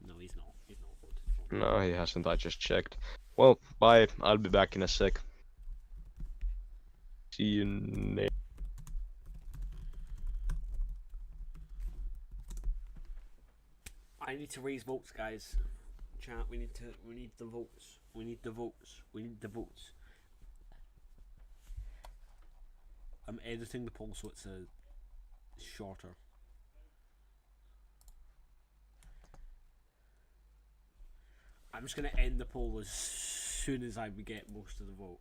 No, he's not. He's not voted for me. No, he hasn't. I just checked. Well, bye. I'll be back in a sec. See you next. I need to raise votes, guys. Chat, we need the votes. We need the votes. We need the votes. I'm editing the poll so it's shorter. I'm just gonna end the poll as soon as I get most of the vote.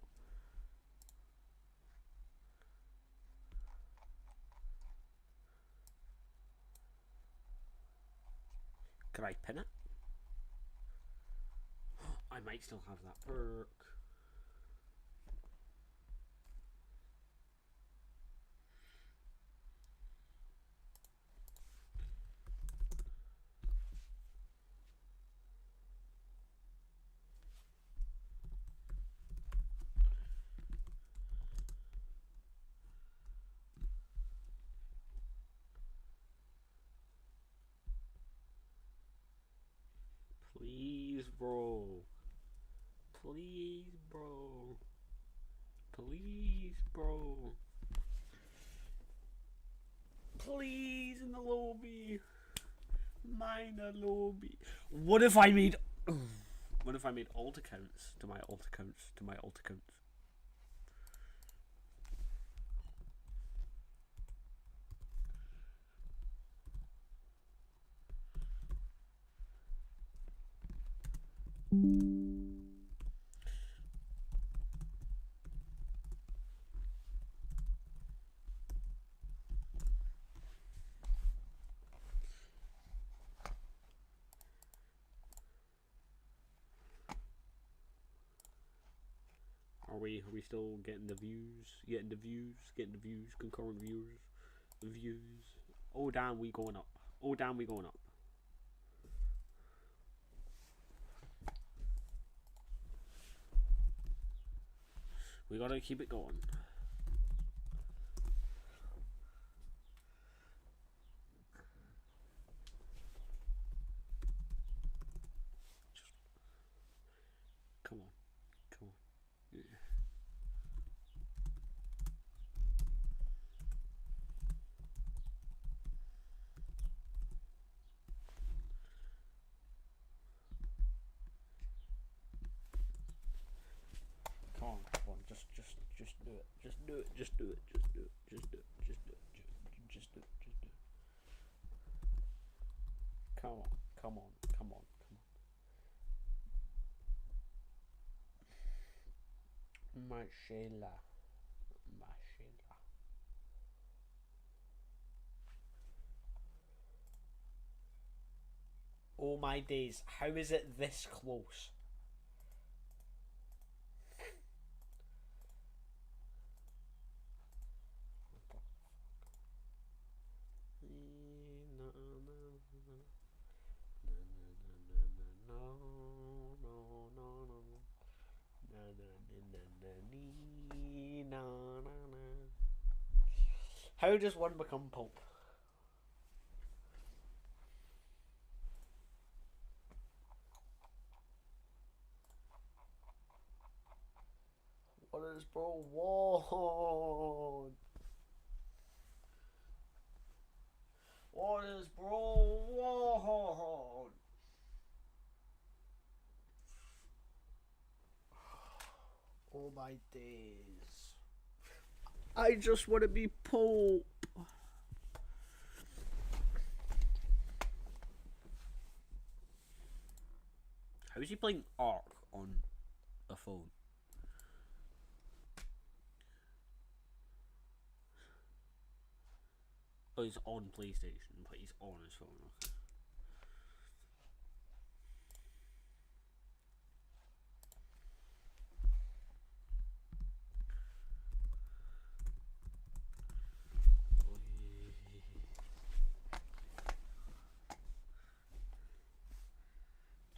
Can I pin it? I might still have that perk. Please, bro. Please, bro. Please, bro. Please, in the lobby. Minor lobby. What if I made... What if I made alt accounts to my alt accounts to my alt accounts? Are we still getting the views? Getting the views, concurrent views. Oh damn, we going up. Oh damn, we going up. We gotta keep it going. Come on. Come on. Yeah. Come on, just do it. Just do it. Just do it. Just do it. Just do it. Just do it. Just do it. Come on. Come on. Come on. Come on. Marcella. Marcella. Oh my days. How is it this close? How does one become Pope? What is bro want? What is bro want? Oh my days. I just want to be Pope. How is he playing Ark on a phone? Oh, he's on PlayStation, but he's on his phone. Okay.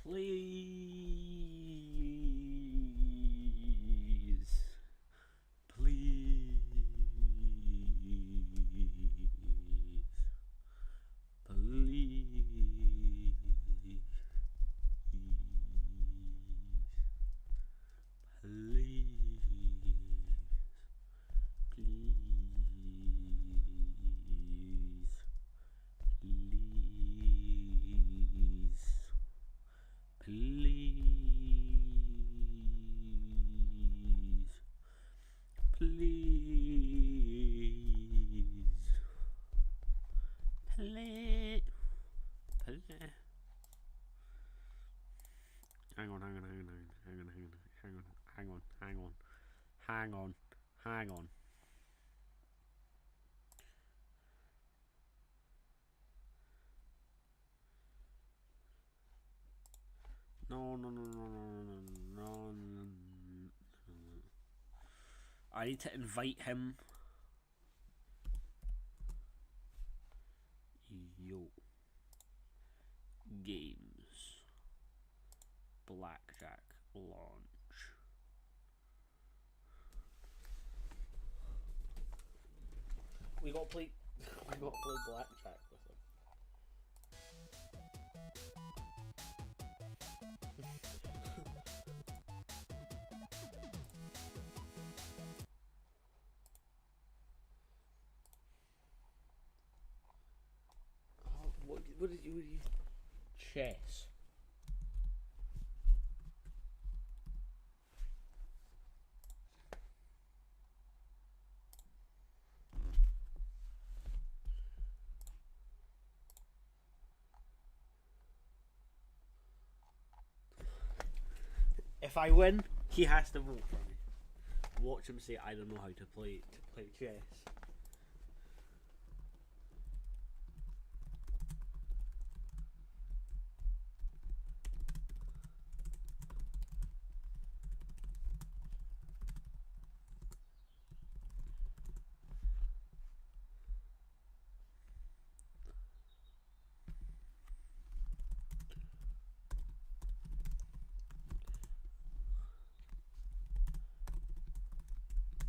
Please. Please. Please. Please. Hang on. No. I need to invite him. Yo. Games. Blackjack launch. We gotta play blackjack with him. What did you chess? If I win, he has to vote for me. Watch him say, "I don't know how to play chess."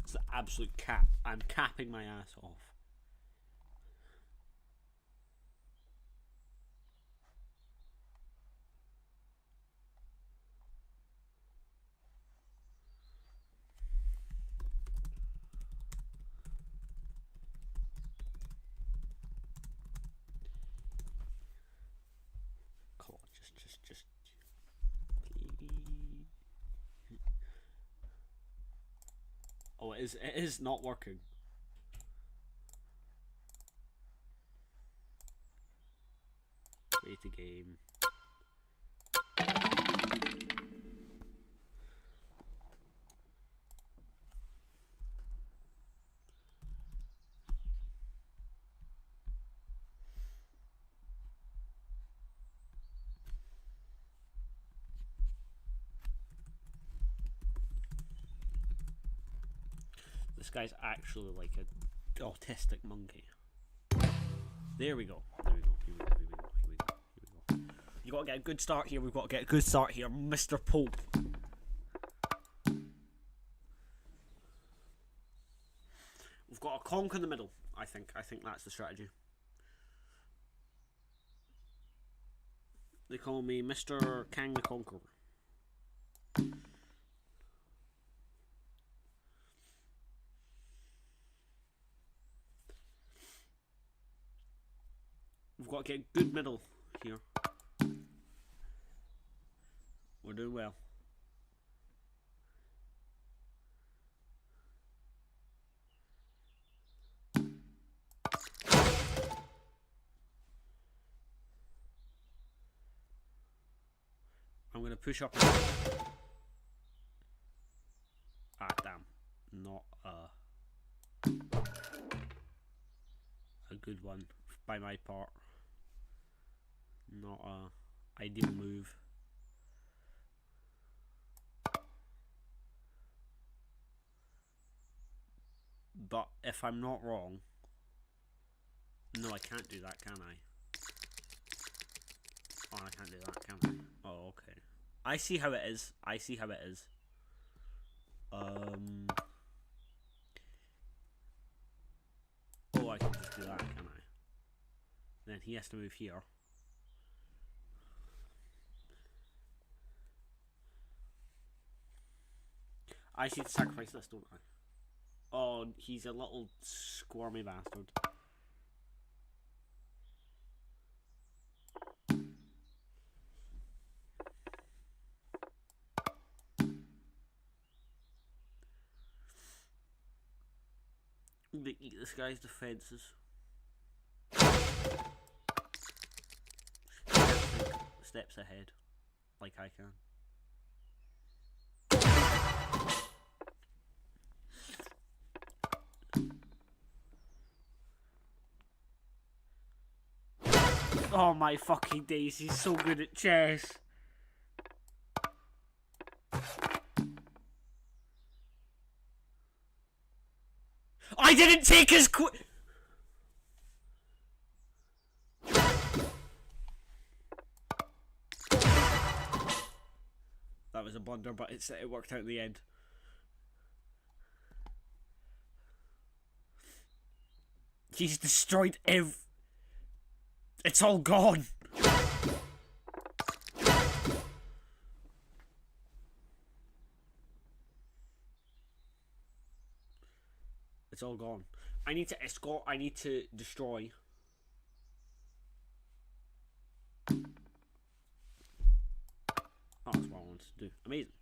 It's the absolute cap. I'm capping my ass off. Come on, just. Oh, it is not working. Create a game. This guy's actually like an autistic monkey. There we go. Here we go. You gotta get a good start here. We've got to get a good start here, Mr. Pope. We've got a conk in the middle. I think that's the strategy. They call me Mr. Kang the Conqueror. We've got to get a good middle here. We're doing well. I'm gonna push up. Ah, damn. Not a good one by my part. Not a ideal move. But if I'm not wrong, no, I can't do that, can I? Oh, I can't do that, can I? Oh, okay. I see how it is. I see how it is. Oh, I can just do that, can I? Then he has to move here. I should sacrifice this, don't I? Oh, he's a little squirmy bastard. They eat this guy's defenses. Steps ahead, like I can. Oh my fucking days, he's so good at chess. I didn't take his That was a blunder, but it worked out in the end. He's destroyed It's all gone. It's all gone. I need to escort. I need to destroy. Oh, that's what I wanted to do. Amazing.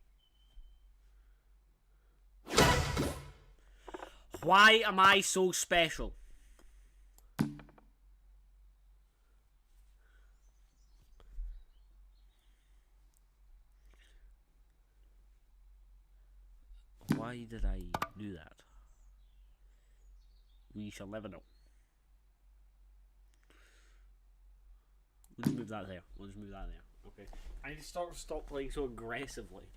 Why am I so special? Why did I do that? We shall never know. We'll just move that there. We'll just move that there. Okay. I need to stop playing so aggressively.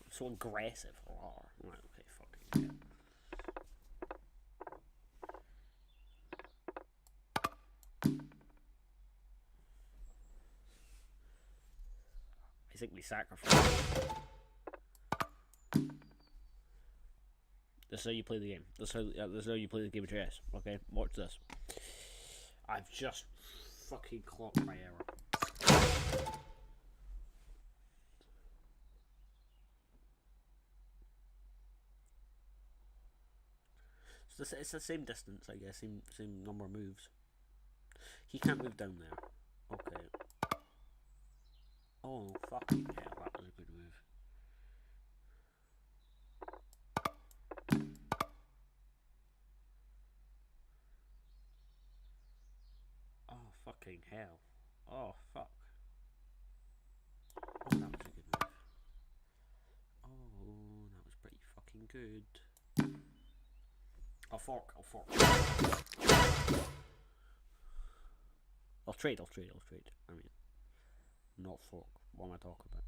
So aggressive. Oh, right, okay, fucking yeah. I think we sacrificed. This is how you play the game. This is how you play the game of chess. Okay, watch this. I've just fucking clocked my error. It's the same distance, I guess. Same number of moves. He can't move down there. Okay. Oh fucking hell! That was a good move. Oh, fucking hell. Oh, fuck. Oh, that was a good move. Oh, that was pretty fucking good. I'll fork. I'll trade. I mean, not fork. What am I talking about?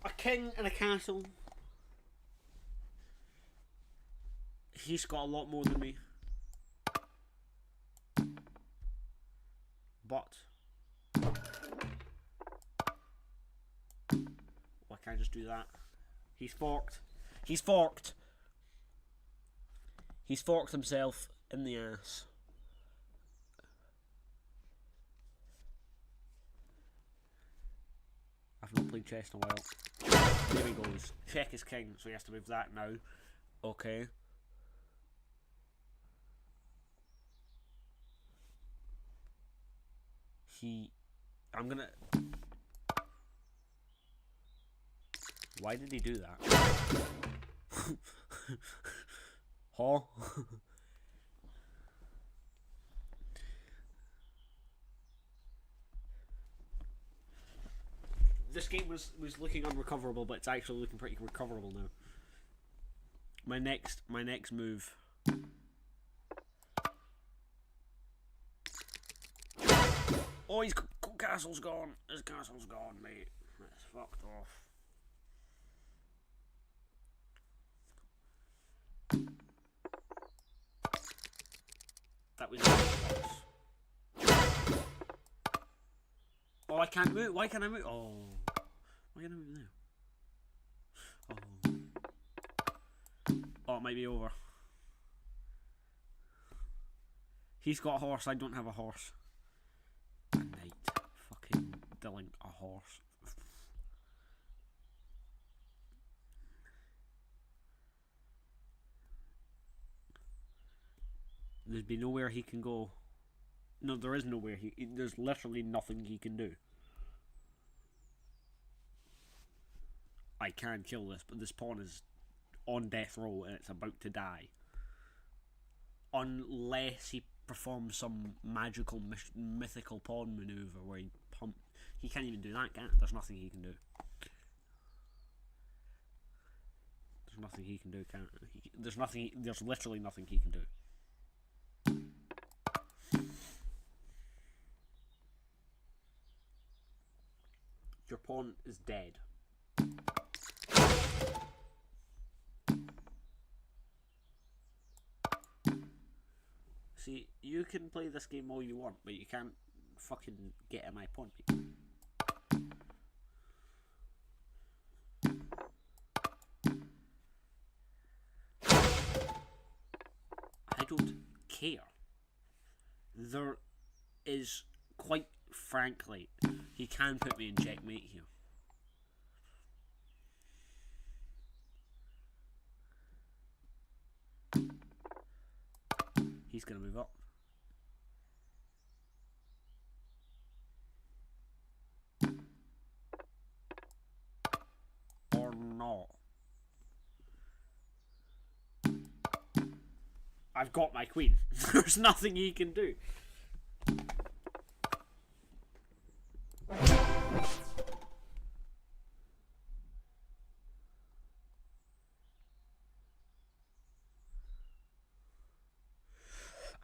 A king and a castle. He's got a lot more than me. But why can't I just do that? He's forked. He's forked himself in the ass. I've not played chess in a while. There he goes. Check is king, so he has to move that now. Okay. I'm gonna... Why did he do that? Huh? game was looking unrecoverable, but it's actually looking pretty recoverable now. My next move. Oh, his castle's gone. His castle's gone, mate. That's fucked off. That was close. Oh, I can't move. Why can't I move? Oh. Why can't I move now? Oh. Oh, it might be over. He's got a horse. I don't have a horse. A knight. Fucking Dylan, a horse. There's be nowhere he can go. No, there is nowhere there's literally nothing he can do. I can kill this, but this pawn is on death row and it's about to die. Unless he performs some magical, mythical pawn maneuver where he can't even do that, can it? There's nothing he can do. There's nothing he can do, can it? There's literally nothing he can do. Your pawn is dead. See, you can play this game all you want, but you can't fucking get at my pawn. I don't care. There is, quite frankly, he can put me in checkmate here. He's going to move up. Or not. I've got my queen. There's nothing he can do.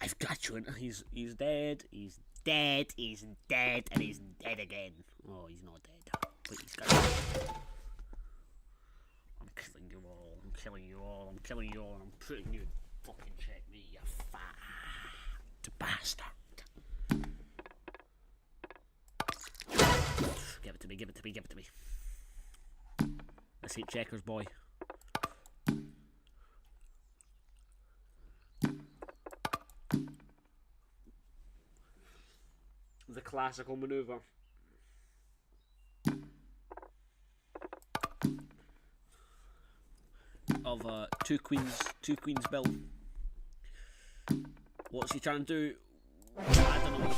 I've got you. He's dead. He's dead. He's dead, and he's dead again. Oh, he's not dead, but he's got. I'm killing you all. I'm killing you all. I'm killing you all. I'm putting you in fucking checkmate, you fat bastard. Give it to me. Give it to me. Give it to me. Let's hit checkers, boy. The classical maneuver. Of two queens bill. What's he trying to do? I don't know.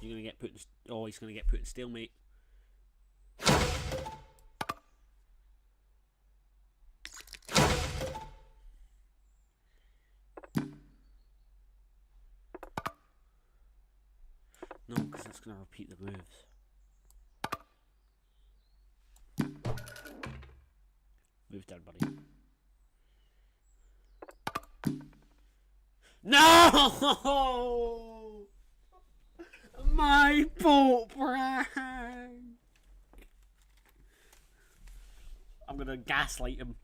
You're gonna get put in, oh, he's gonna get put in stalemate. No, because that's gonna repeat the moves. Move down, buddy. No! My boat prank! I'm gonna gaslight him.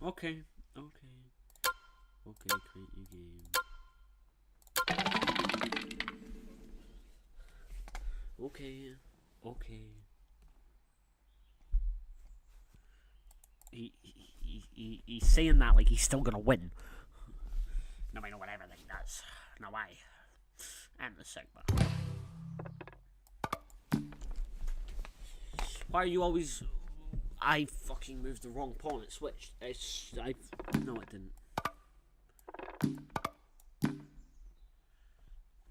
Okay. Okay, create new game. Okay. He's saying that like he's still gonna win. No, I know what everything does. No, I am the Sigma. Why are you always I fucking moved the wrong pawn. It switched. No, it didn't.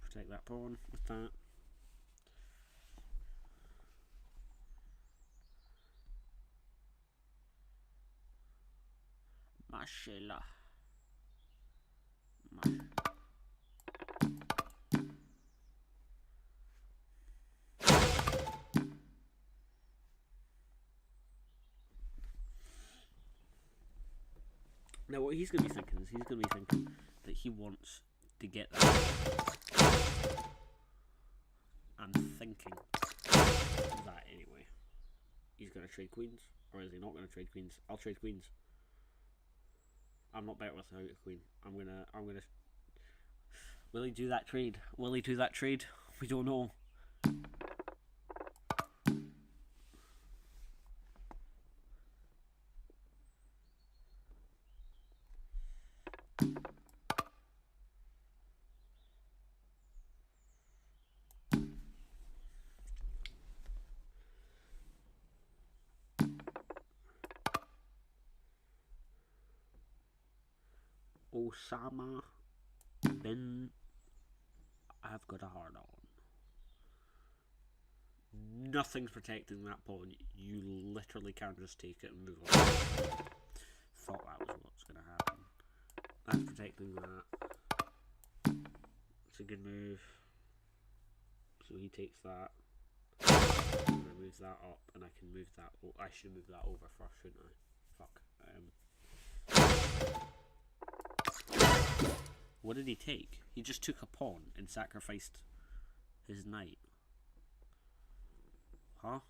Protect that pawn with that. Mashallah. Now what he's going to be thinking is he's going to be thinking that he wants to get that. I'm thinking that anyway. He's going to trade queens, or is he not going to trade queens? I'll trade queens. I'm not better without a queen. I'm gonna. Will he do that trade? Will he do that trade? We don't know. Osama bin I've got a hard on. Nothing's protecting that pawn. You literally can't just take it and move on. Thought that was what's going to happen. That's protecting that. It's a good move. So he takes that. I'm going to move that up and I can move that. Oh, I should move that over first, shouldn't I? Fuck. What did he take? He just took a pawn and sacrificed his knight. Huh?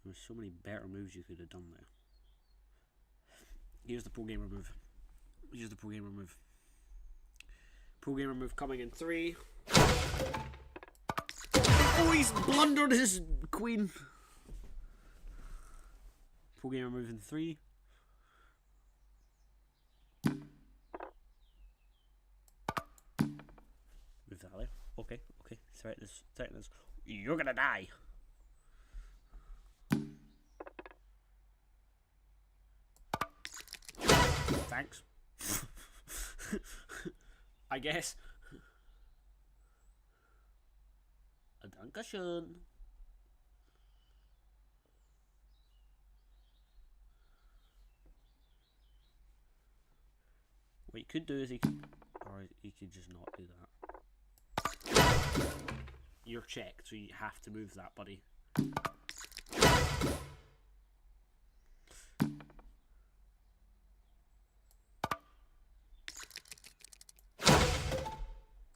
There's so many better moves you could have done there. Here's the pro gamer move. Here's the pro gamer move. Pro gamer move coming in 3. Oh, he's blundered his queen. Pro gamer move in 3. Move that there. Okay, okay. Threaten this. You're gonna die. Thanks. I guess. Dankeschön. What you could do is or you could just not do that. You're checked, so you have to move that, buddy.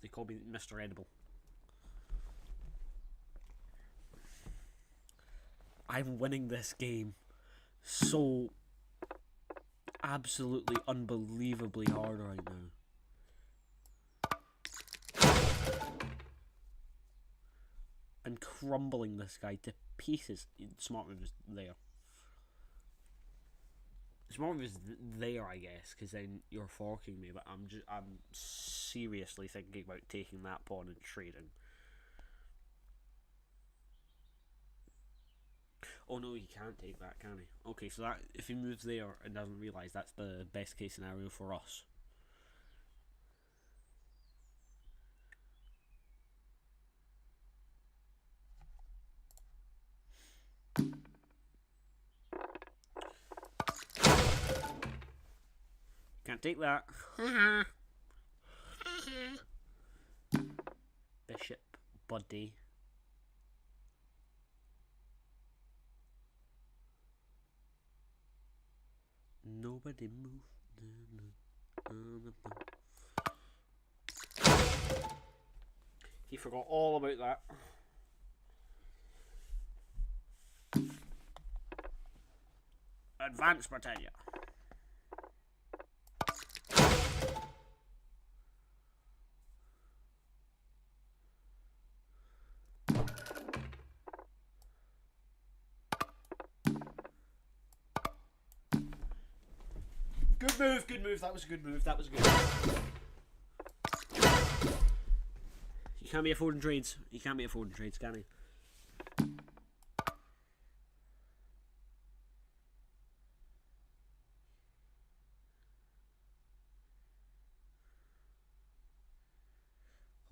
They call me Mr. Edible. I'm winning this game so absolutely unbelievably hard right now. And crumbling this guy to pieces. Smart move is there. Smart move is there, I guess, because then you're forking me. But I'm seriously thinking about taking that pawn and trading. Oh no, he can't take that, can he? Okay, so that if he moves there and doesn't realise, that's the best case scenario for us. Can't take that. Bishop, buddy. Nobody move. He forgot all about that. Advance, Britannia. Good move, that was a good move, that was a good move. You can't be affording trades. You can't be affording trades, can you?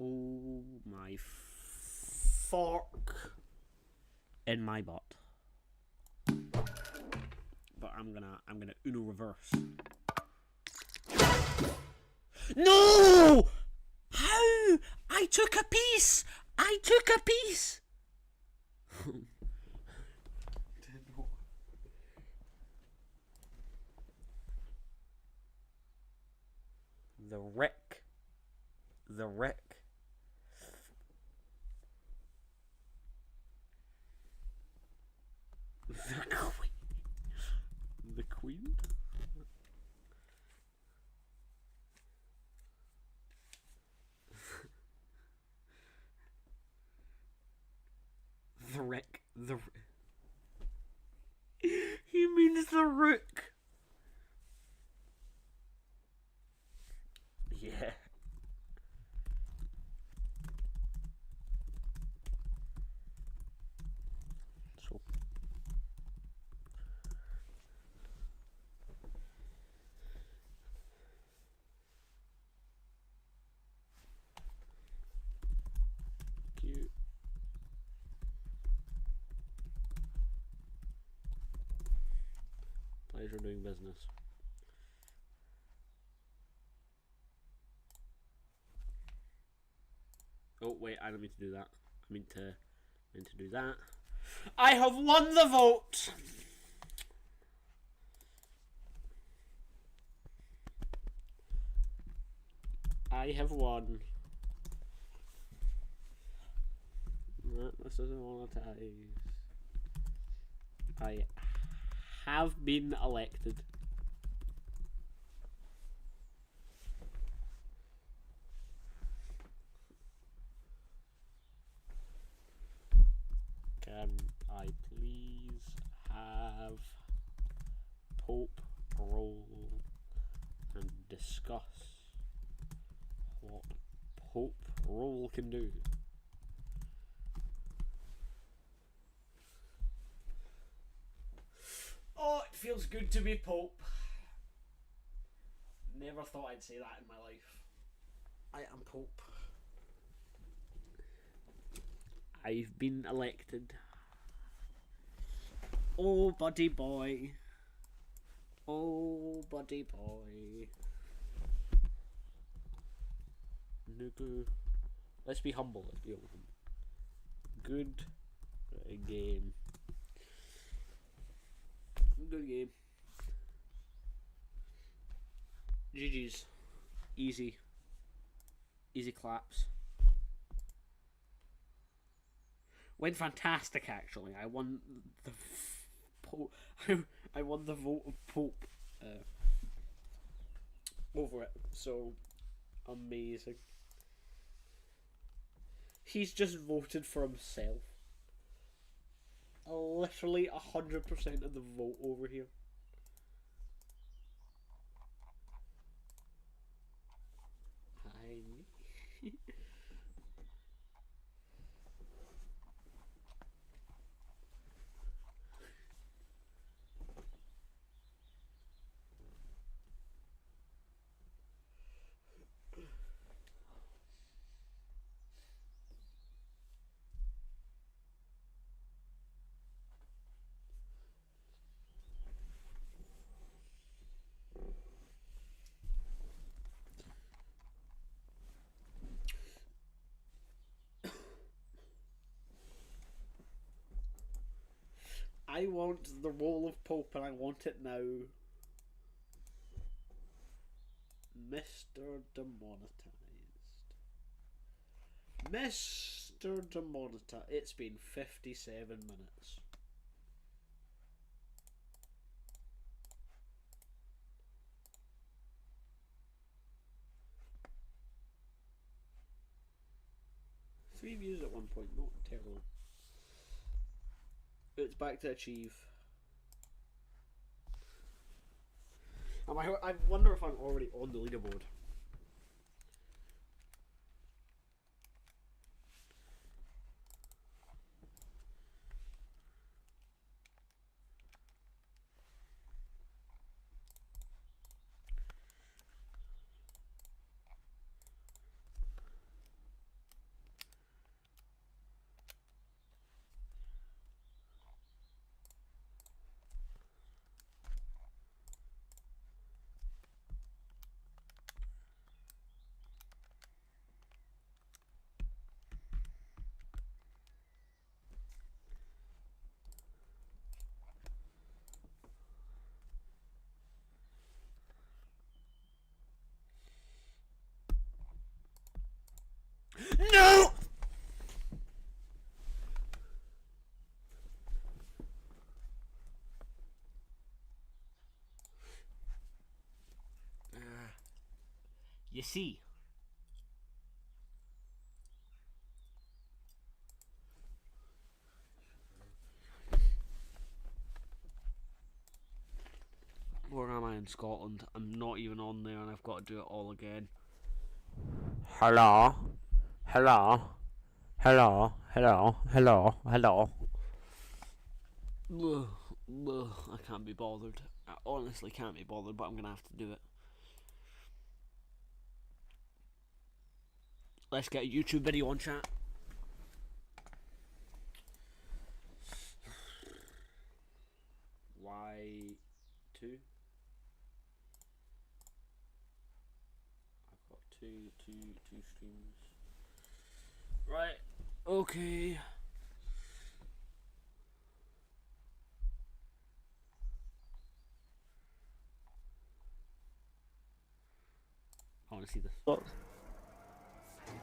Oh my fork in my butt. But I'm gonna Uno reverse. No! How? I took a piece! I took a piece! The wreck. The wreck. The queen. The queen? The wreck. The. He means the rook. Yeah. So. Cute. Pleasure doing business. Oh wait, I don't mean to do that. I mean to do that. I have won the vote. I have won. No, this doesn't monetize. I have been elected. Can I please have Pope roll and discuss what Pope roll can do? Oh, it feels good to be Pope. Never thought I'd say that in my life. I am Pope. I've been elected. Oh, buddy boy. Oh, buddy boy. Nuku. Let's be humble. Let's be humble. Good game. Good game. GG's. Easy. Easy claps. Went fantastic, actually. I won the Pope. I won the vote of Pope over it. So amazing. He's just voted for himself. Literally 100% of the vote over here. I want the role of Pope and I want it now. Mr. Demonetized. Mr. Demonetized. It's been 57 minutes. Three views at one point, not terrible. It's back to achieve. I wonder if I'm already on the leaderboard. You see. Where am I in Scotland? I'm not even on there and I've got to do it all again. Hello? Hello? Hello? Hello? Hello? Hello? Ugh, ugh, I can't be bothered. I honestly can't be bothered, but I'm gonna have to do it. Let's get a YouTube video on, chat. Y2. I've got two streams. Right. Okay. I want to see this.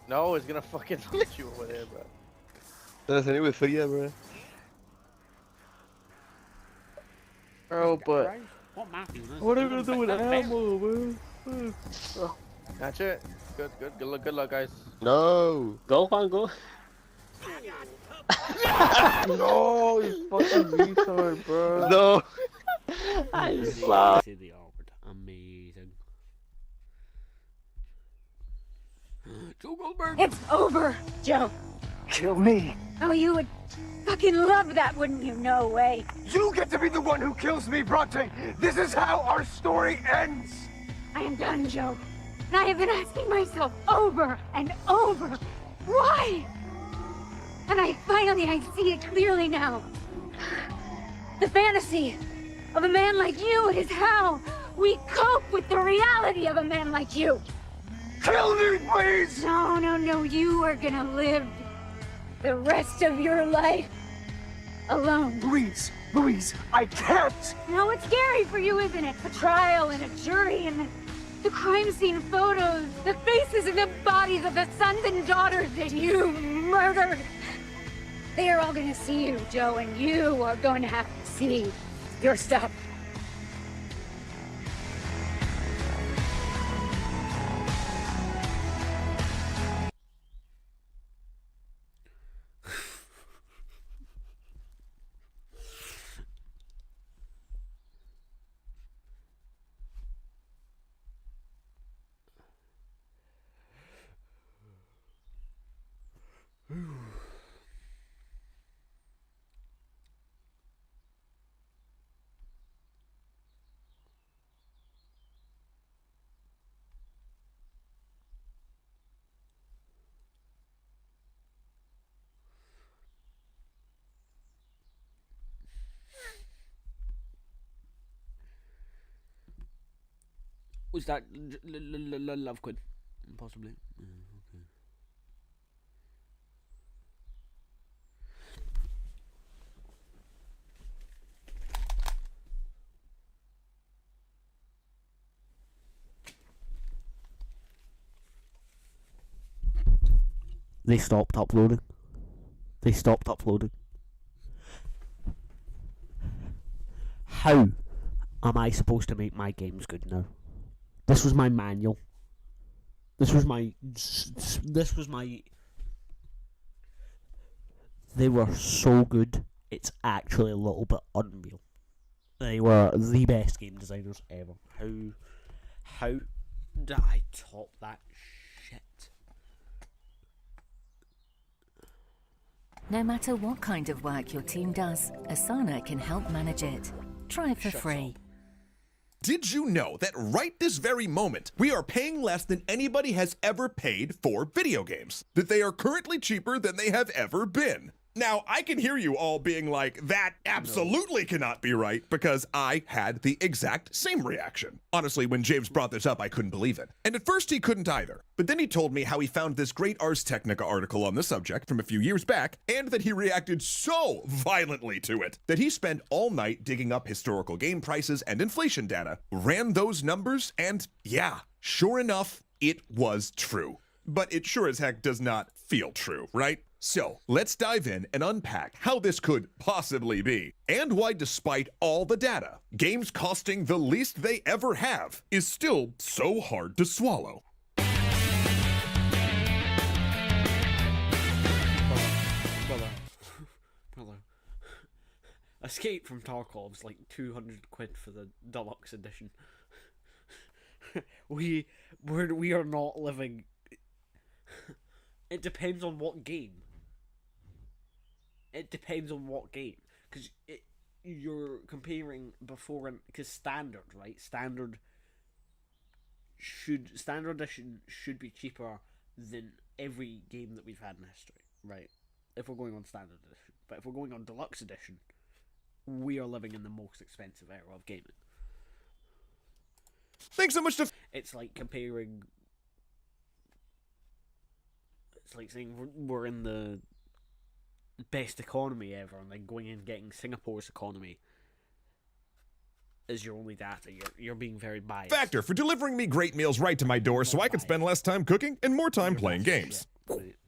No, it's gonna fucking hit you over there, bro. That's anyway for you, bro. Bro, but What map is this? What are we gonna do with That ammo, bro? that's it. Good luck, guys. No. Go, Juan, go. No, you fucking retard, bro. No. I See saw. the awkward. Amazing. Joe Goldberg. It's over, Joe. Kill me. Oh, you would fucking love that, wouldn't you? No way. You get to be the one who kills me, Bronte. This is how our story ends. I am done, Joe. And I have been asking myself over and over, why? And I see it clearly now. The fantasy of a man like you is how we cope with the reality of a man like you. Kill me, please. No, you are gonna live the rest of your life alone. Louise, I can't. No, it's scary for you, isn't it? A trial and a jury and the crime scene photos, the faces and the bodies of the sons and daughters that you murdered. They are all gonna see you, Joe, and you are going to have to see your stuff. Was that Love Quid? Possibly. Okay. They stopped uploading. How am I supposed to make my games good now? This was my manual. This was my. They were so good, it's actually a little bit unreal. They were the best game designers ever. How did I top that shit? No matter what kind of work your team does, Asana can help manage it. Try it for free. Did you know that right this very moment, we are paying less than anybody has ever paid for video games? That they are currently cheaper than they have ever been? Now, I can hear you all being like, that absolutely cannot be right, because I had the exact same reaction. Honestly, when James brought this up, I couldn't believe it. And at first he couldn't either. But then he told me how he found this great Ars Technica article on the subject from a few years back, and that he reacted so violently to it, that he spent all night digging up historical game prices and inflation data, ran those numbers, and yeah, sure enough, it was true. But it sure as heck does not feel true, right? So, let's dive in and unpack how this could possibly be, and why despite all the data, games costing the least they ever have is still so hard to swallow. Escape from Tarkov's like 200 quid for the deluxe edition. we are not living. It depends on what game. It depends on what game, because you're comparing before and because standard, right? Standard edition should be cheaper than every game that we've had in history, right? If we're going on standard edition, but if we're going on deluxe edition, we are living in the most expensive era of gaming. Thanks so much to. It's like comparing. It's like saying we're in the best economy ever, and then going and getting Singapore's economy as your only data. You're being very biased. Factor for delivering me great meals right to my door so I can spend less time cooking and more time playing games.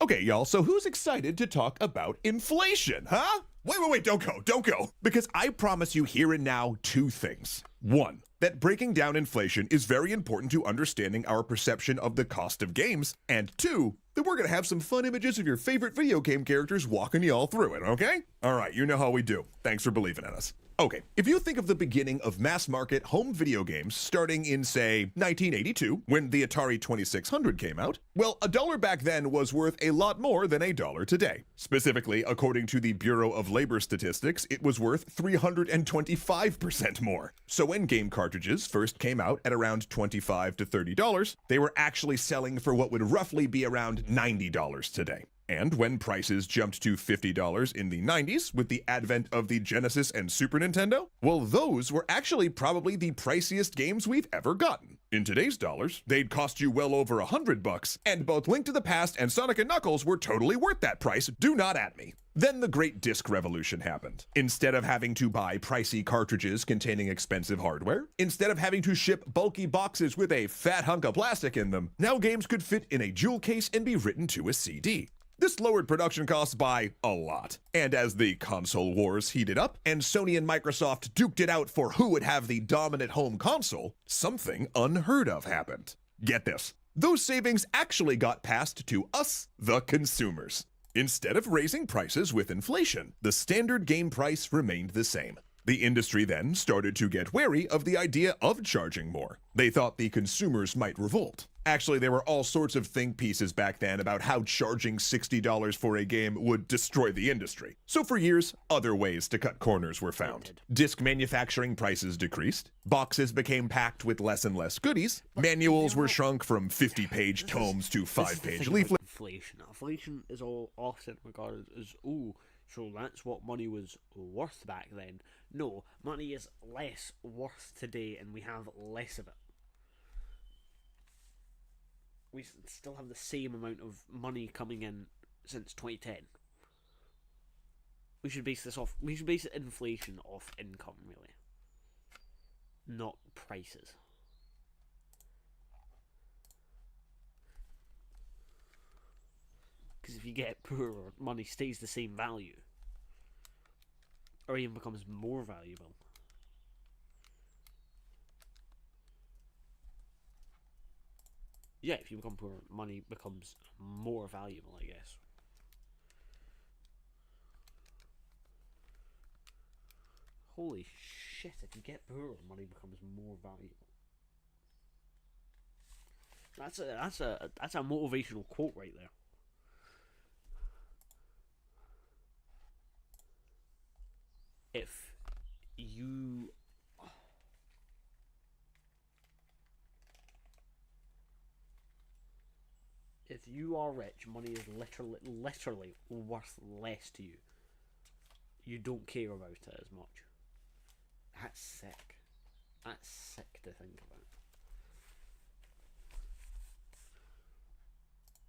Okay, y'all, so who's excited to talk about inflation, huh? Wait, don't go. Because I promise you here and now 2 things. 1, that breaking down inflation is very important to understanding our perception of the cost of games. And 2, that we're gonna have some fun images of your favorite video game characters walking y'all through it, okay? Alright, you know how we do. Thanks for believing in us. Okay, if you think of the beginning of mass market home video games starting in, say, 1982, when the Atari 2600 came out, well, $1 back then was worth a lot more than $1 today. Specifically, according to the Bureau of Labor Statistics, it was worth 325% more. So when game cartridges first came out at around $25 to $30, they were actually selling for what would roughly be around $90 today. And when prices jumped to $50 in the 90s with the advent of the Genesis and Super Nintendo, well, those were actually probably the priciest games we've ever gotten. In today's dollars, they'd cost you well over $100, and both Link to the Past and Sonic & Knuckles were totally worth that price, do not at me. Then the Great Disc Revolution happened. Instead of having to buy pricey cartridges containing expensive hardware, instead of having to ship bulky boxes with a fat hunk of plastic in them, now games could fit in a jewel case and be written to a CD. This lowered production costs by a lot. And as the console wars heated up, and Sony and Microsoft duked it out for who would have the dominant home console, something unheard of happened. Get this. Those savings actually got passed to us, the consumers. Instead of raising prices with inflation, the standard game price remained the same. The industry then started to get wary of the idea of charging more. They thought the consumers might revolt. Actually, there were all sorts of think pieces back then about how charging $60 for a game would destroy the industry. So for years, other ways to cut corners were found. Disc manufacturing prices decreased, boxes became packed with less and less goodies, manuals were shrunk from 50-page tomes to 5-page leaflets. Inflation is all often regarded as, ooh, so that's what money was worth back then. No, money is less worth today, and we have less of it. We still have the same amount of money coming in since 2010. We should base inflation off income, really, not prices. Because if you get poorer, money stays the same value, or even becomes more valuable. Yeah, if you become poor, money becomes more valuable, I guess. Holy shit, if you get poorer, money becomes more valuable. That's a motivational quote right there. If you are rich, money is literally worth less to you. You don't care about it as much. That's sick. That's sick to think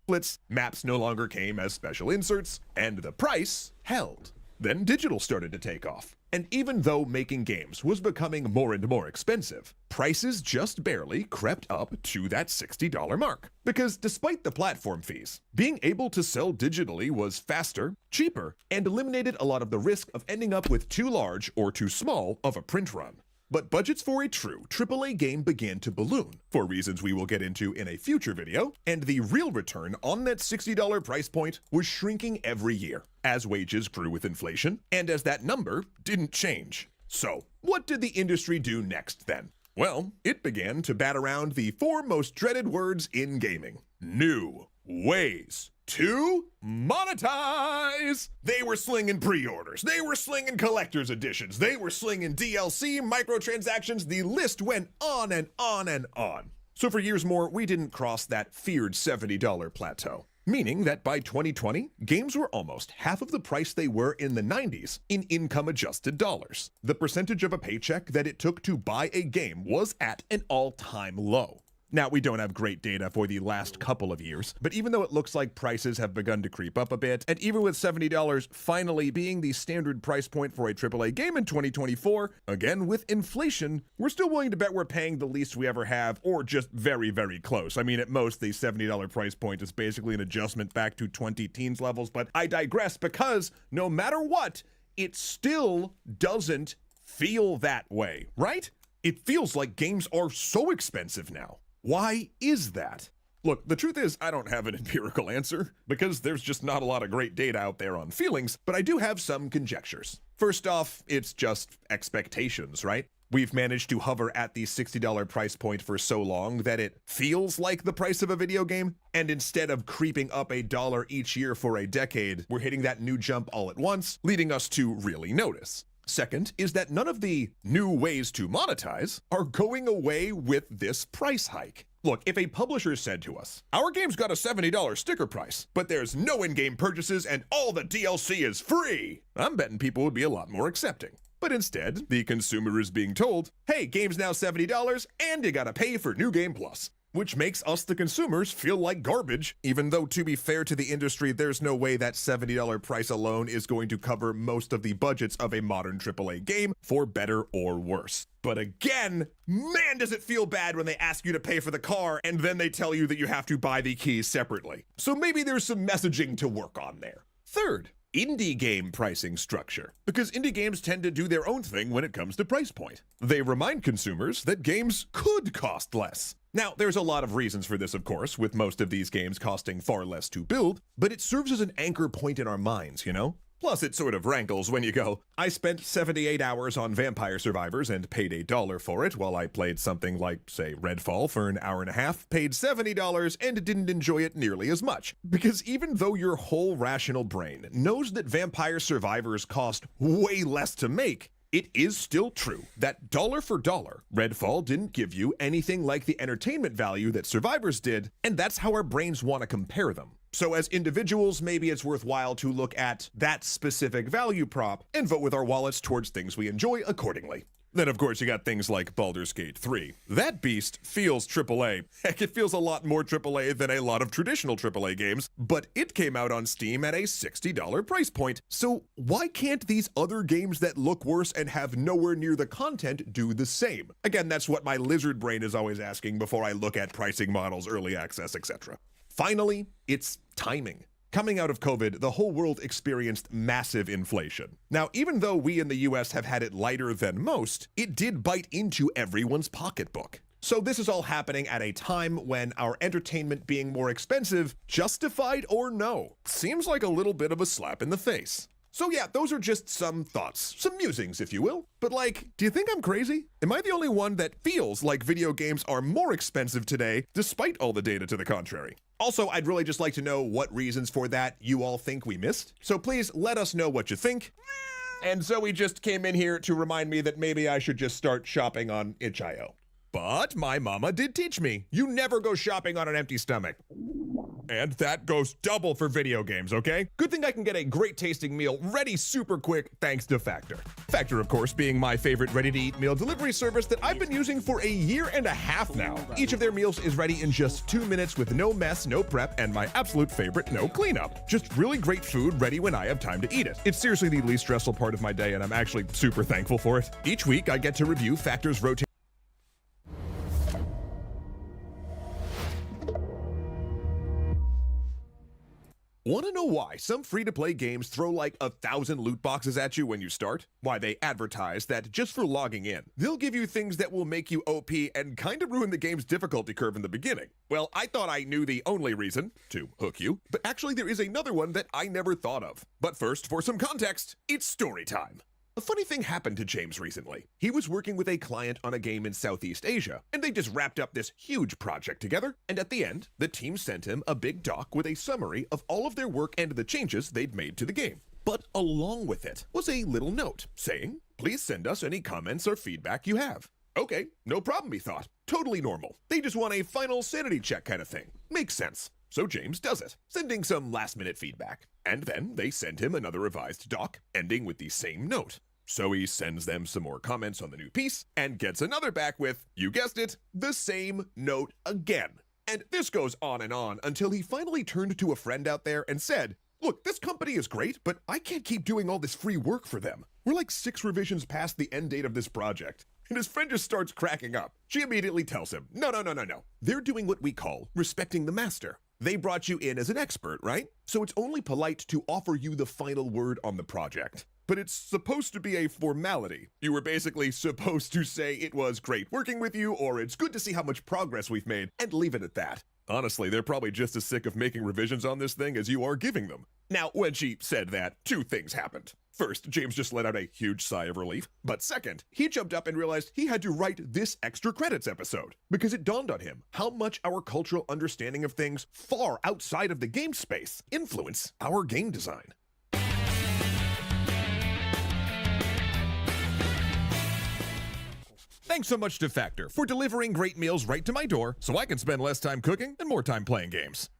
about. Maps no longer came as special inserts, and the price held. Then digital started to take off. And even though making games was becoming more and more expensive, prices just barely crept up to that $60 mark. Because despite the platform fees, being able to sell digitally was faster, cheaper, and eliminated a lot of the risk of ending up with too large or too small of a print run. But budgets for a true AAA game began to balloon, for reasons we will get into in a future video, and the real return on that $60 price point was shrinking every year, as wages grew with inflation, and as that number didn't change. So, what did the industry do next then? Well, it began to bat around the 4 most dreaded words in gaming. New ways to monetize. They were slinging pre-orders. They were slinging collector's editions. They were slinging DLC, microtransactions. The list went on and on and on. So for years more, we didn't cross that feared $70 plateau. Meaning that by 2020, games were almost half of the price they were in the 90s in income-adjusted dollars. The percentage of a paycheck that it took to buy a game was at an all-time low. Now, we don't have great data for the last couple of years, but even though it looks like prices have begun to creep up a bit, and even with $70 finally being the standard price point for a AAA game in 2024, again, with inflation, we're still willing to bet we're paying the least we ever have, or just very, very close. I mean, at most, the $70 price point is basically an adjustment back to 20-teens levels, but I digress because no matter what, it still doesn't feel that way, right? It feels like games are so expensive now. Why is that? Look, the truth is I don't have an empirical answer because there's just not a lot of great data out there on feelings, but I do have some conjectures. First off, it's just expectations, right? We've managed to hover at the $60 price point for so long that it feels like the price of a video game, and instead of creeping up $1 each year for a decade, we're hitting that new jump all at once, leading us to really notice. Second is that none of the new ways to monetize are going away with this price hike. Look, if a publisher said to us, our game's got a $70 sticker price, but there's no in-game purchases and all the DLC is free, I'm betting people would be a lot more accepting. But instead, the consumer is being told, hey, game's now $70 and you gotta pay for New Game Plus. Which makes us, the consumers, feel like garbage, even though, to be fair to the industry, there's no way that $70 price alone is going to cover most of the budgets of a modern AAA game, for better or worse. But again, man, does it feel bad when they ask you to pay for the car and then they tell you that you have to buy the keys separately. So maybe there's some messaging to work on there. Third, indie game pricing structure, because indie games tend to do their own thing when it comes to price point. They remind consumers that games could cost less. Now, there's a lot of reasons for this, of course, with most of these games costing far less to build, but it serves as an anchor point in our minds, you know? Plus, it sort of rankles when you go, I spent 78 hours on Vampire Survivors and paid $1 for it, while I played something like, say, Redfall for an hour and a half, paid $70, and didn't enjoy it nearly as much. Because even though your whole rational brain knows that Vampire Survivors cost way less to make, it is still true that dollar for dollar, Redfall didn't give you anything like the entertainment value that Survivors did, and that's how our brains want to compare them. So as individuals, maybe it's worthwhile to look at that specific value prop and vote with our wallets towards things we enjoy accordingly. Then, of course, you got things like Baldur's Gate 3. That beast feels AAA. Heck, it feels a lot more AAA than a lot of traditional AAA games, but it came out on Steam at a $60 price point. So why can't these other games that look worse and have nowhere near the content do the same? Again, that's what my lizard brain is always asking before I look at pricing models, early access, etc. Finally, it's timing. Coming out of COVID, the whole world experienced massive inflation. Now, even though we in the US have had it lighter than most, it did bite into everyone's pocketbook. So this is all happening at a time when our entertainment being more expensive, justified or no, seems like a little bit of a slap in the face. So yeah, those are just some thoughts, some musings, if you will. But like, do you think I'm crazy? Am I the only one that feels like video games are more expensive today, despite all the data to the contrary? Also, I'd really just like to know what reasons for that you all think we missed. So please let us know what you think. And Zoe just came in here to remind me that maybe I should just start shopping on itch.io. But my mama did teach me, you never go shopping on an empty stomach. And that goes double for video games, okay? Good thing I can get a great tasting meal ready super quick thanks to Factor. Factor, of course, being my favorite ready-to-eat meal delivery service that I've been using for a year and a half now. Each of their meals is ready in just 2 minutes with no mess, no prep, and my absolute favorite, no cleanup. Just really great food ready when I have time to eat it. It's seriously the least stressful part of my day, and I'm actually super thankful for it. Each week, I get to review Factor's rotating Want to know why some free-to-play games throw like 1,000 loot boxes at you when you start? Why they advertise that just for logging in, they'll give you things that will make you OP and kind of ruin the game's difficulty curve in the beginning. Well, I thought I knew the only reason, to hook you, but actually there is another one that I never thought of. But first, for some context, it's story time. A funny thing happened to James recently. He was working with a client on a game in Southeast Asia, and they just wrapped up this huge project together, and at the end, the team sent him a big doc with a summary of all of their work and the changes they'd made to the game. But along with it was a little note saying, please send us any comments or feedback you have. Okay, no problem, he thought. Totally normal. They just want a final sanity check kind of thing. Makes sense. So James does it, sending some last-minute feedback. And then they send him another revised doc, ending with the same note. So he sends them some more comments on the new piece, and gets another back with, you guessed it, the same note again. And this goes on until he finally turned to a friend out there and said, look, this company is great, but I can't keep doing all this free work for them. We're like 6 revisions past the end date of this project. And his friend just starts cracking up. She immediately tells him, no. They're doing what we call respecting the master. They brought you in as an expert, right? So it's only polite to offer you the final word on the project. But it's supposed to be a formality. You were basically supposed to say it was great working with you, or it's good to see how much progress we've made, and leave it at that. Honestly, they're probably just as sick of making revisions on this thing as you are giving them. Now, when she said that, 2 things happened. First, James just let out a huge sigh of relief. But second, he jumped up and realized he had to write this extra credits episode, because it dawned on him how much our cultural understanding of things far outside of the game space influence our game design. Thanks so much to Factor for delivering great meals right to my door so I can spend less time cooking and more time playing games.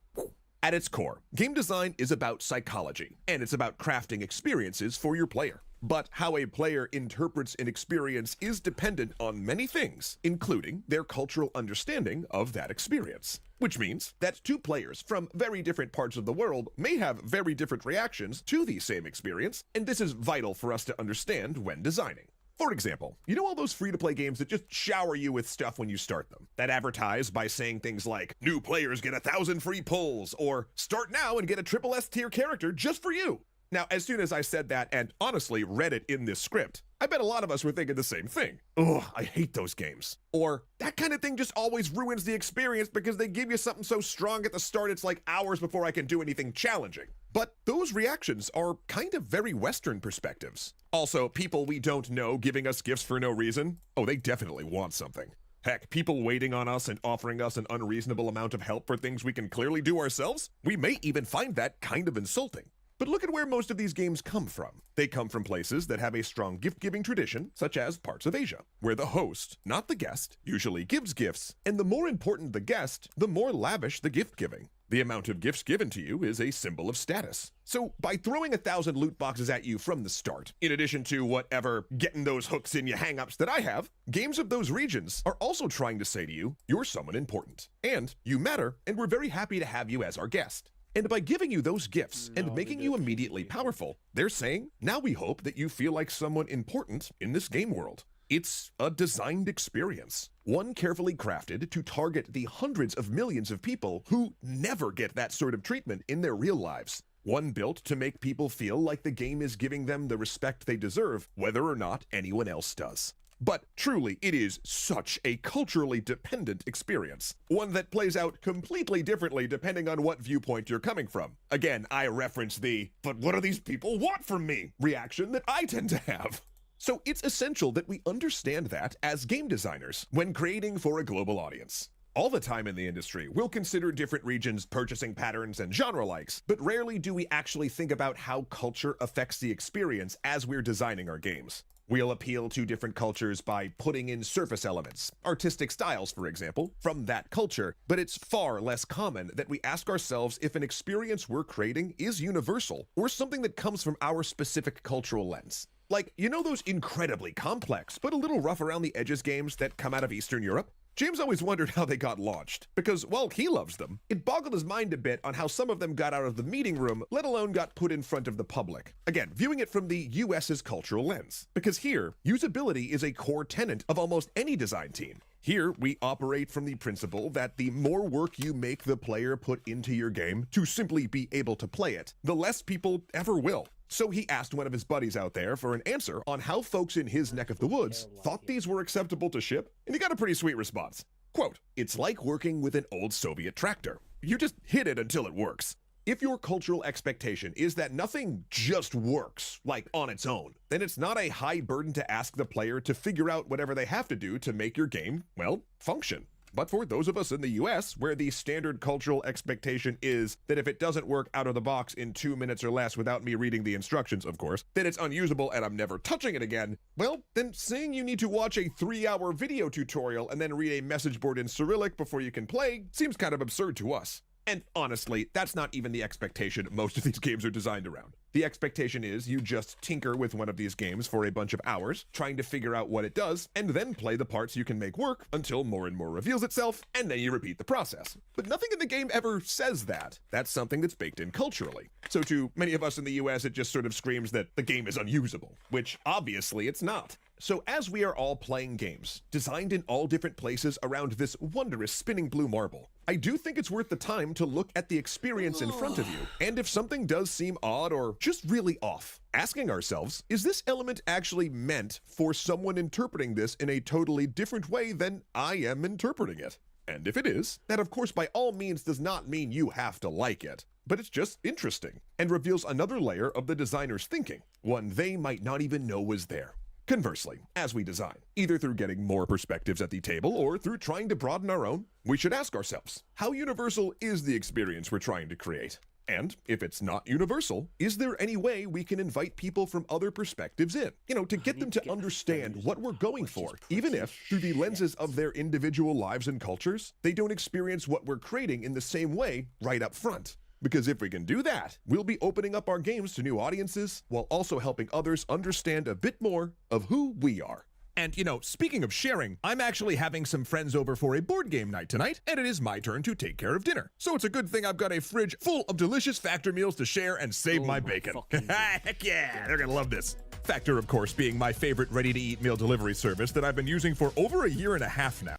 At its core, game design is about psychology, and it's about crafting experiences for your player. But how a player interprets an experience is dependent on many things, including their cultural understanding of that experience. Which means that 2 players from very different parts of the world may have very different reactions to the same experience, and this is vital for us to understand when designing. For example, you know all those free-to-play games that just shower you with stuff when you start them, that advertise by saying things like, new players get 1,000 free pulls, or start now and get a triple S tier character just for you. Now, as soon as I said that, and honestly read it in this script, I bet a lot of us were thinking the same thing. Ugh, I hate those games. Or, that kind of thing just always ruins the experience because they give you something so strong at the start it's like hours before I can do anything challenging. But those reactions are kind of very Western perspectives. Also, people we don't know giving us gifts for no reason, oh, they definitely want something. Heck, people waiting on us and offering us an unreasonable amount of help for things we can clearly do ourselves, we may even find that kind of insulting. But look at where most of these games come from. They come from places that have a strong gift-giving tradition, such as parts of Asia, where the host, not the guest, usually gives gifts, and the more important the guest, the more lavish the gift-giving. The amount of gifts given to you is a symbol of status. So by throwing 1,000 loot boxes at you from the start, in addition to whatever getting those hooks in you hang-ups that I have, games of those regions are also trying to say to you, you're someone important, and you matter, and we're very happy to have you as our guest. And by giving you those gifts and making you immediately powerful, they're saying, now we hope that you feel like someone important in this game world. It's a designed experience, one carefully crafted to target the hundreds of millions of people who never get that sort of treatment in their real lives. One built to make people feel like the game is giving them the respect they deserve, whether or not anyone else does. But truly, it is such a culturally dependent experience, one that plays out completely differently depending on what viewpoint you're coming from. Again, I reference the, but what do these people want from me reaction that I tend to have. So it's essential that we understand that as game designers when creating for a global audience. All the time in the industry, we'll consider different regions' purchasing patterns and genre likes, but rarely do we actually think about how culture affects the experience as we're designing our games. We'll appeal to different cultures by putting in surface elements, artistic styles, for example, from that culture, but it's far less common that we ask ourselves if an experience we're creating is universal or something that comes from our specific cultural lens. Like, you know those incredibly complex but a little rough around the edges games that come out of Eastern Europe? James always wondered how they got launched, because while he loves them, it boggled his mind a bit on how some of them got out of the meeting room, let alone got put in front of the public. Again, viewing it from the US's cultural lens, because here, usability is a core tenet of almost any design team. Here, we operate from the principle that the more work you make the player put into your game to simply be able to play it, the less people ever will. So he asked one of his buddies out there for an answer on how folks in his neck of the woods thought these were acceptable to ship, and he got a pretty sweet response. Quote, "It's like working with an old Soviet tractor. You just hit it until it works. If your cultural expectation is that nothing just works, like on its own, then it's not a high burden to ask the player to figure out whatever they have to do to make your game, well, function. But for those of us in the US, where the standard cultural expectation is that if it doesn't work out of the box in 2 minutes or less without me reading the instructions, of course, then it's unusable and I'm never touching it again, well, then saying you need to watch a 3-hour video tutorial and then read a message board in Cyrillic before you can play seems kind of absurd to us. And honestly, that's not even the expectation most of these games are designed around. The expectation is you just tinker with one of these games for a bunch of hours, trying to figure out what it does, and then play the parts you can make work until more and more reveals itself, and then you repeat the process. But nothing in the game ever says that. That's something that's baked in culturally. So to many of us in the US, it just sort of screams that the game is unusable, which obviously it's not. So as we are all playing games, designed in all different places around this wondrous spinning blue marble, I do think it's worth the time to look at the experience in front of you, and if something does seem odd or just really off, asking ourselves, is this element actually meant for someone interpreting this in a totally different way than I am interpreting it? And if it is, that of course by all means does not mean you have to like it, but it's just interesting, and reveals another layer of the designer's thinking, one they might not even know was there. Conversely, as we design, either through getting more perspectives at the table or through trying to broaden our own, we should ask ourselves, how universal is the experience we're trying to create? And if it's not universal, is there any way we can invite people from other perspectives in? To get them to understand what we're going for, even if, through the lenses of their individual lives and cultures, they don't experience what we're creating in the same way right up front. Because if we can do that, we'll be opening up our games to new audiences while also helping others understand a bit more of who we are. And speaking of sharing, I'm actually having some friends over for a board game night tonight, and it is my turn to take care of dinner. So it's a good thing I've got a fridge full of delicious Factor meals to share and save my bacon. Heck yeah, they're gonna love this. Factor, of course, being my favorite ready-to-eat meal delivery service that I've been using for over 1.5 years now.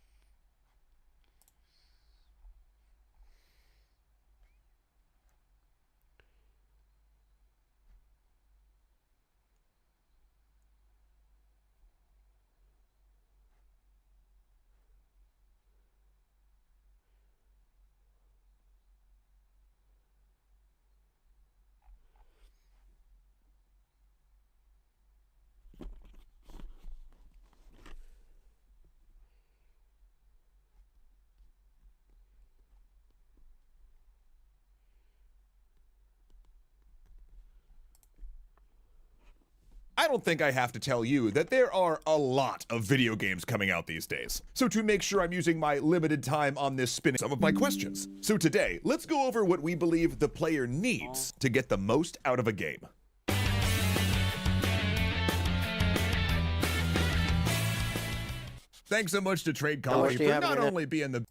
I don't think I have to tell you that there are a lot of video games coming out these days. So to make sure I'm using my limited time on this spinning some of my questions. So today, let's go over what we believe the player needs to get the most out of a game. Thanks so much to Trade Colony for not only being the